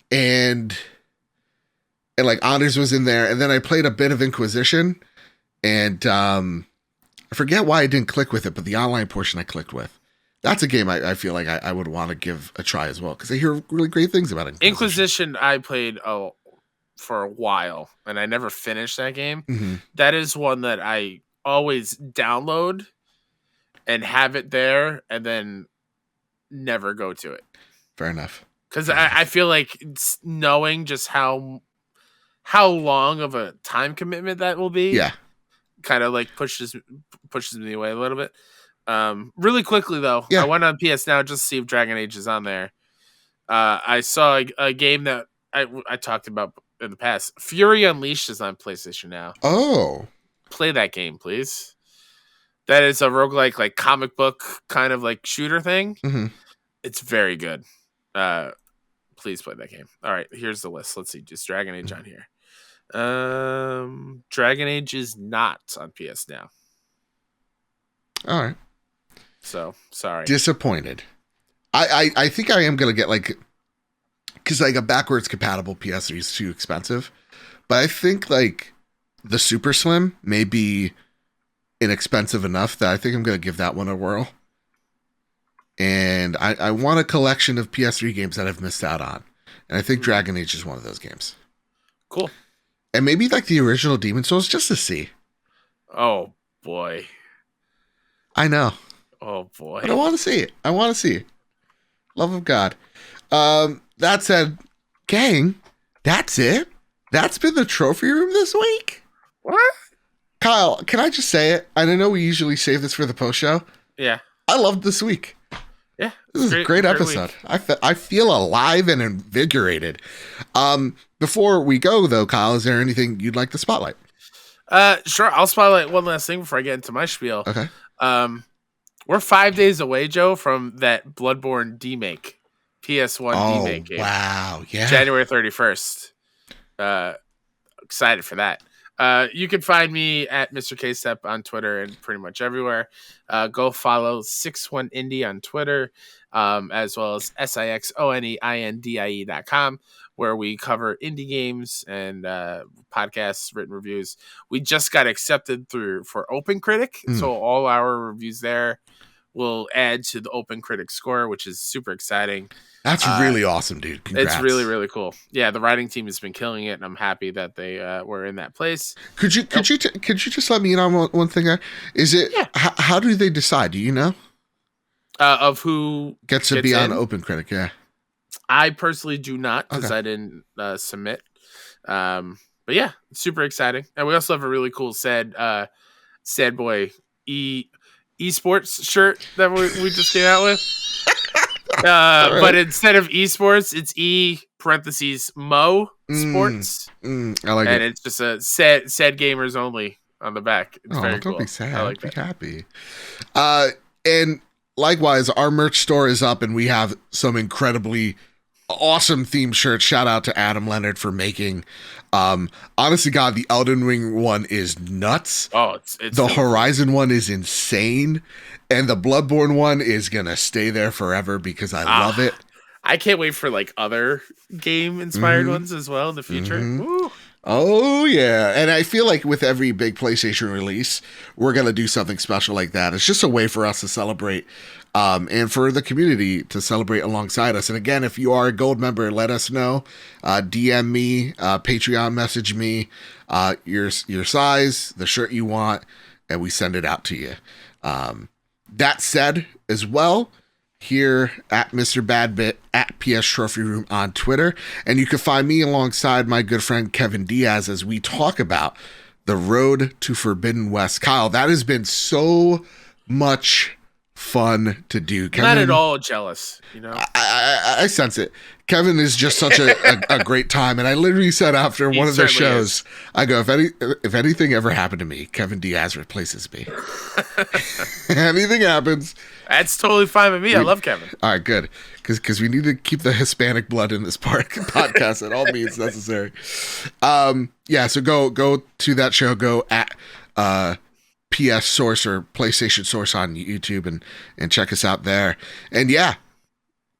Speaker 1: And like Honors was in there, and then I played a bit of Inquisition, and I forget why I didn't click with it, but the online portion I clicked with. That's a game I feel like I would want to give a try as well, because I hear really great things about it.
Speaker 2: Inquisition I played for a while, and I never finished that game.
Speaker 1: Mm-hmm.
Speaker 2: That is one that I always download and have it there, and then never go to it.
Speaker 1: Fair enough.
Speaker 2: Because I feel like knowing just how long of a time commitment that will be, kind of like pushes me away a little bit. Really quickly though, I went on PS Now just to see if Dragon Age is on there. I saw a game that I talked about in the past. Fury Unleashed is on PlayStation Now.
Speaker 1: Oh,
Speaker 2: play that game, please. That is a roguelike, like comic book kind of like shooter thing.
Speaker 1: Mm-hmm.
Speaker 2: It's very good. Please play that game. All right, here's the list. Let's see. Just Dragon Age on here. Dragon Age is not on PS Now.
Speaker 1: All right.
Speaker 2: So sorry.
Speaker 1: Disappointed. I think I am gonna get like, because like a backwards compatible PS3 is too expensive, but I think like the Super Slim may be inexpensive enough that I think I'm gonna give that one a whirl. And I want a collection of PS3 games that I've missed out on. And I think Dragon Age is one of those games.
Speaker 2: Cool.
Speaker 1: And maybe like the original Demon Souls just to see.
Speaker 2: Oh, boy.
Speaker 1: I know.
Speaker 2: Oh, boy.
Speaker 1: But I want to see it. I want to see it. Love of God. That said, gang, that's it. That's been the trophy room this week.
Speaker 2: What?
Speaker 1: Kyle, can I just say it? And I know we usually save this for the post show.
Speaker 2: Yeah.
Speaker 1: I loved this week.
Speaker 2: Yeah.
Speaker 1: This is a great episode. I feel alive and invigorated. Before we go, though, Kyle, is there anything you'd like to spotlight?
Speaker 2: Sure. I'll spotlight one last thing before I get into my spiel.
Speaker 1: Okay.
Speaker 2: We're 5 days away, Joe, from that Bloodborne demake. PS1 demake game.
Speaker 1: Wow. Yeah.
Speaker 2: January 31st. Excited for that. You can find me at Mr. K-Step on Twitter and pretty much everywhere. Go follow 61indie on Twitter, as well as SIXONEINDIE.com, where we cover indie games and podcasts, written reviews. We just got accepted for OpenCritic, so all our reviews there will add to the OpenCritic score, which is super exciting.
Speaker 1: That's really awesome, dude. Congrats.
Speaker 2: It's really, really cool. Yeah, the writing team has been killing it, and I'm happy that they were in that place.
Speaker 1: Could you just let me in on one thing? Is it how do they decide? Do you know?
Speaker 2: Of who
Speaker 1: gets to be on OpenCritic? Yeah,
Speaker 2: I personally do not because I didn't submit. But yeah, super exciting, and we also have a really cool sad boy esports shirt that we just came out with. Right. But instead of esports, it's (Mo) sports.
Speaker 1: I like it.
Speaker 2: And it's just a sad gamers only on the back. It's very cool.
Speaker 1: Don't be sad.
Speaker 2: I like
Speaker 1: be
Speaker 2: that.
Speaker 1: Happy. And likewise, our merch store is up, and we have some incredibly awesome themed shirts. Shout out to Adam Leonard for making. Honestly, God, the Elden Ring one is nuts.
Speaker 2: Oh, it's
Speaker 1: the Horizon one is insane. And the Bloodborne one is going to stay there forever because I love it.
Speaker 2: I can't wait for like other game-inspired ones as well in the future.
Speaker 1: Oh, yeah. And I feel like with every big PlayStation release, we're going to do something special like that. It's just a way for us to celebrate and for the community to celebrate alongside us. And again, if you are a gold member, let us know. DM me, Patreon message me your size, the shirt you want, and we send it out to you. That said, as well, here at Mr. Badbit at PS Trophy Room on Twitter. And you can find me alongside my good friend Kevin Diaz as we talk about the The Road to Forbidden West. Kyle, that has been so much fun to do. Kevin,
Speaker 2: not at all jealous,
Speaker 1: I sense it. Kevin is just such a great time, and I literally said after one of the shows, I go, if anything ever happened to me, Kevin Diaz replaces me. Anything happens,
Speaker 2: that's totally fine with me. I love Kevin.
Speaker 1: All right, good, because we need to keep the Hispanic blood in this podcast at all means necessary. So go to that show. Go at PS Source or PlayStation Source on YouTube and check us out there. And yeah,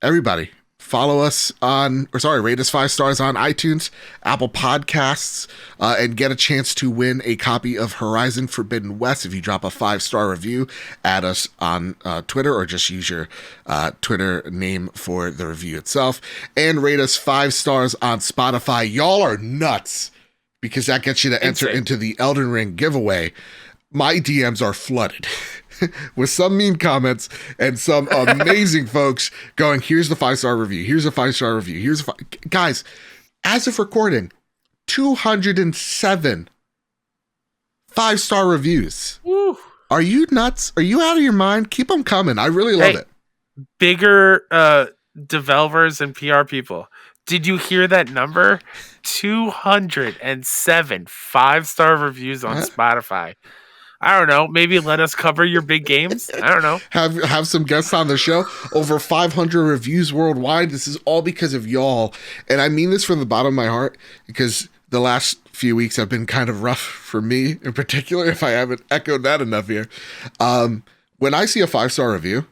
Speaker 1: everybody follow us rate us 5 stars on iTunes, Apple Podcasts, and get a chance to win a copy of Horizon Forbidden West if you drop a 5-star review. Add us on Twitter or just use your Twitter name for the review itself, and rate us 5 stars on Spotify. Y'all are nuts, because that gets you to enter into the Elden Ring giveaway. My DMs are flooded with some mean comments and some amazing folks going, here's the 5-star review. Here's a 5-star review. Guys, as of recording, 207 5-star reviews.
Speaker 2: Woo.
Speaker 1: Are you nuts? Are you out of your mind? Keep them coming. I really love it.
Speaker 2: Bigger developers and PR people. Did you hear that number? 207 5-star reviews on Spotify. I don't know. Maybe let us cover your big games. I don't know.
Speaker 1: Have some guests on the show. Over 500 reviews worldwide. This is all because of y'all. And I mean this from the bottom of my heart, because the last few weeks have been kind of rough for me in particular, if I haven't echoed that enough here. When I see a 5-star review,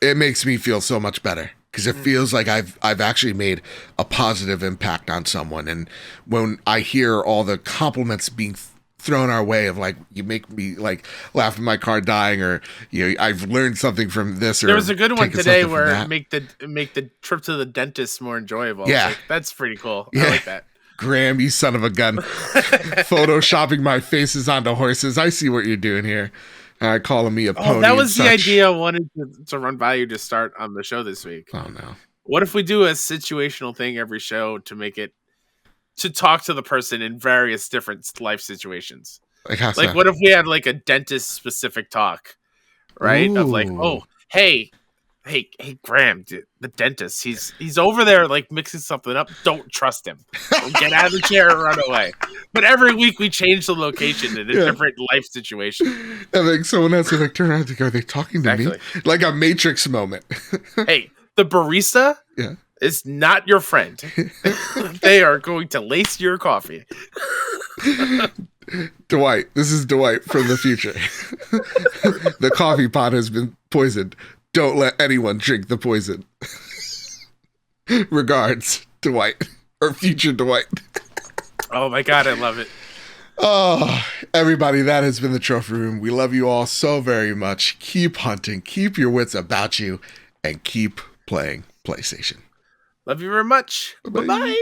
Speaker 1: it makes me feel so much better, because it feels like I've actually made a positive impact on someone. And when I hear all the compliments being thrown our way of like, you make me like laugh at my car dying, or I've learned something from this, or
Speaker 2: there was a good one today where make the trip to the dentist more enjoyable.
Speaker 1: Yeah,
Speaker 2: like, that's pretty cool.
Speaker 1: Yeah.
Speaker 2: I like that.
Speaker 1: Graham, you son of a gun. Photoshopping my faces onto horses. I see what you're doing here. Calling me a pony.
Speaker 2: That was the idea I wanted to run by you to start on the show this week.
Speaker 1: Oh no.
Speaker 2: What if we do a situational thing every show to make it to talk to the person in various different life situations? Like what if we had like a dentist specific talk, right? Ooh. Of like, oh, hey, Graham, dude, the dentist, he's over there like mixing something up. Don't trust him. Get out of the chair and run away. But every week we change the location in a different life situation.
Speaker 1: And like someone has to like turn around and go, are they talking to me? Like a Matrix moment.
Speaker 2: Hey, the barista is not your friend. They are going to lace your coffee.
Speaker 1: Dwight, this is Dwight from the future. The coffee pot has been poisoned. Don't let anyone drink the poison. Regards, Dwight. Or future Dwight.
Speaker 2: Oh my God, I love it.
Speaker 1: Oh, everybody, that has been the Trophy Room. We love you all so very much. Keep hunting, keep your wits about you, and keep playing PlayStation.
Speaker 2: Love you very much. Bye-bye.